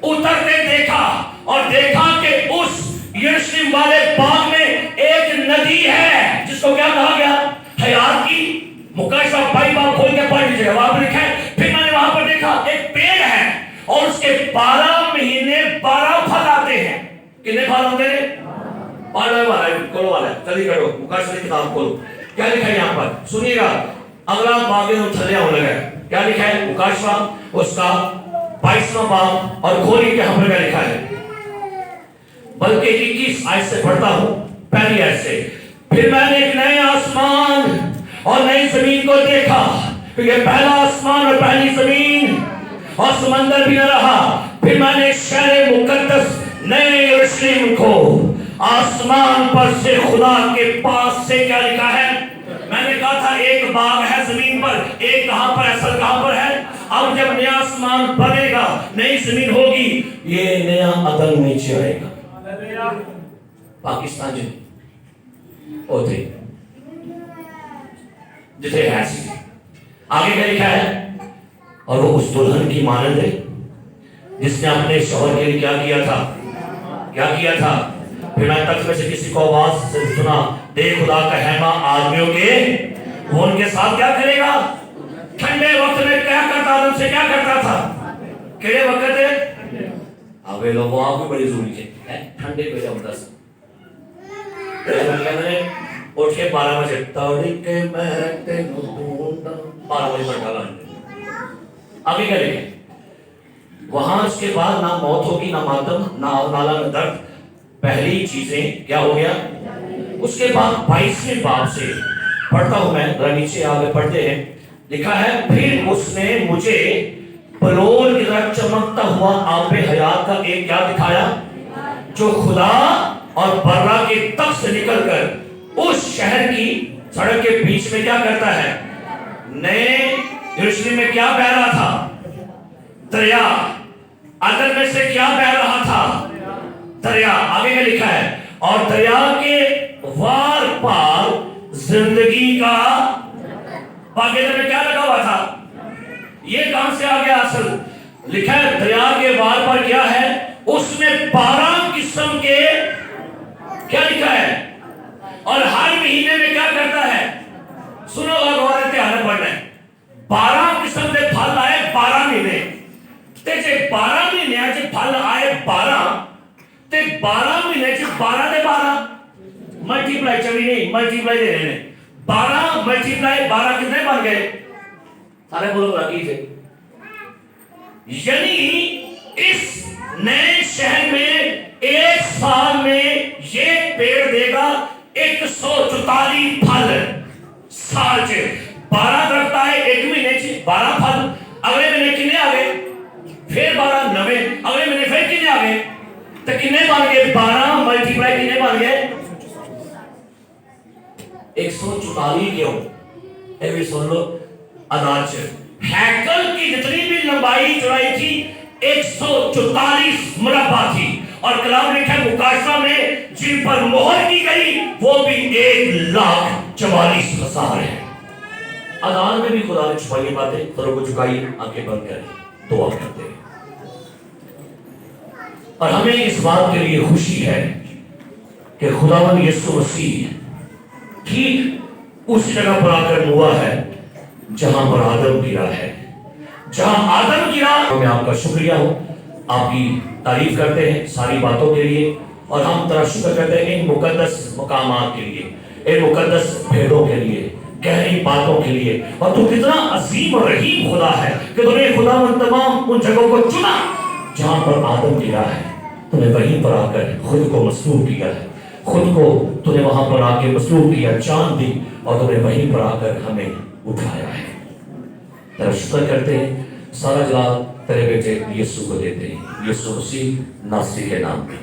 उतरते देखा और देखा कि उस यरूशलेम वाले बाग में एक नदी है जिसको क्या कहा गया? हयात की। मुकाशा बाइबल खोल के पढ़ लीजिए, वहां पर लिखा है। फिर मैंने वहां पर देखा एक पेड़ है और उसके 12 महीने 12 फल आते हैं। कितने फल होते हैं? 12 वाला है, खोलो वाला है, जल्दी करो, मुकाशा की किताब खोलो। क्या लिखा है यहाँ पर? सुनिएगा, अगला बाग में थले होने लगा। क्या लिखा है? मुकाशा उसका 22वां बाब और खोली के यहाँ पर क्या लिखा है? बल्कि 21 आयत से पढ़ता हूं, पहली आयत से। फिर मैंने एक नए आसमान और नई जमीन को देखा, क्योंकि पहला आसमान और पहली जमीन और समंदर भी न रहा। फिर मैंने शहर मुकद्दस नए यरूशलेम को आसमान पर से खुदा के पास से क्या लिखा है? मैंने कहा था एक बाग है जमीन पर, एक कहां पर, असल कहां पर है? अब जब नया आसमान बनेगा, नई जमीन होगी, ये नया अदन नीचे आएगा। पाकिस्तान जी ओथे जिसे है आगे क्या लिखा है? और वो उस दुल्हन की मानद है जिसने अपने शौहर के लिए क्या किया था? क्या किया था? फिर मैं तख्त में से किसी को आवाज से सुना, देख खुदा का हैमा आदमियों के, वो उनके साथ क्या करेगा? ठंडे वक्त में क्या करता था? उनसे क्या करता था? केड़े वक्त है? अबे लोगों आप भी बड़ी जरूरी है ठंडे पे जमता सा मैंने उठ के 12 बजे तड़के मैं तेनू ढूंढा, 12 बजे पर डाला। आगे क्या लिखे? वहां उसके बाद ना मौत होगी, ना मातम, ना नाला, ना दर्द। पहली चीजें क्या हो गया? उसके बाद 22वें बाब से पढ़ता हूं मैं, जरा नीचे आगे पढ़ते हैं। लिखा है, फिर उसने मुझे बलोर की तरह चमकता हुआ आबे हयात का एक क्या दिखाया, जो खुदा और बर्रा के तख्त से निकलकर उस शहर की सड़क के बीच में क्या करता है? नए यरूशलेम में क्या बह रहा था? दरिया। अदन में से क्या बह रहा था? दरिया। आगे क्या लिखा है? और दरिया के वार पार जिंदगी का, बागेदार में क्या लगा हुआ था? یہ کہاں سے آ گیا اصل؟ لکھا ہے دریا کے بار پر کیا ہے؟ اس میں 12 قسم کے کیا لکھا ہے؟ اور ہر مہینے میں کیا کرتا ہے؟ سنو غور سے دھیان پڑھنا ہے. 12 قسم کے پھل آئے 12 مہینے تے جے 12 مہینے چ پھل آئے 12 تے 12 مہینے چ 12 دے 12 ملٹی پلائی چلی نہیں ملٹی پلائی دے رہے ہیں 12 ملٹی پلائی 12 کتنے بن گئے؟ سارے بولو راکی سے. یعنی اس نئے شہر میں ایک سال میں یہ پیڑ دے گا 144 پھل. سال چ 12 درخت آئے ایک مہینے چ 12 پھل. اگلے مہینے کنے آ گئے؟ پھر 12 نوے. اگلے مہینے پھر کنے آ گئے؟ تو کنے بن گئے؟ 12 ملٹی پلائی کنے بن گئے؟ 144. کیوں؟ اے بھی سن لو عداد سے ہیکل کی جتنی بھی لمبائی چوڑائی تھی 144 مربع تھی. اور کلام لکھا ہے مکاشفہ میں جن پر مہر کی گئی وہ بھی 1,44,000 ہے. عداد میں بھی خدا نے چھپائی باتیں. سروں کو جھکائیے آنکھیں بند کریں دعا کرتے ہیں. اور ہمیں اس بات کے لیے خوشی ہے کہ خداوند یسوع مسیح ٹھیک اس جگہ پر آ کر ہوا ہے جہاں پر آدم گرا ہے. جہاں آدم گرا میں آپ کا شکریہ ہوں. آپ کی تعریف کرتے ہیں ساری باتوں کے لیے. اور ہم تیرا شکر کرتے ہیں ان مقدس مقامات کے لیے, ان مقدس بھیڑوں کے لیے, گہری باتوں کے لیے. اور تو کتنا عظیم اور رحیم خدا ہے کہ تو نے خداوند تمام ان جگہوں کو چنا جہاں پر آدم گرا ہے. تو نے وہیں پر آ کر خود کو مصلوب کیا ہے. خود کو تو نے وہاں پر آ کے مصلوب کیا, جان دی, اور تو نے وہیں پر آ کر ہمیں اٹھایا ہے. تیرا شکر کرتے ہیں. سارا جلال تیرے بیٹے یسوع کو دیتے ہیں. یسوع مسیح ناصری کے نام میں.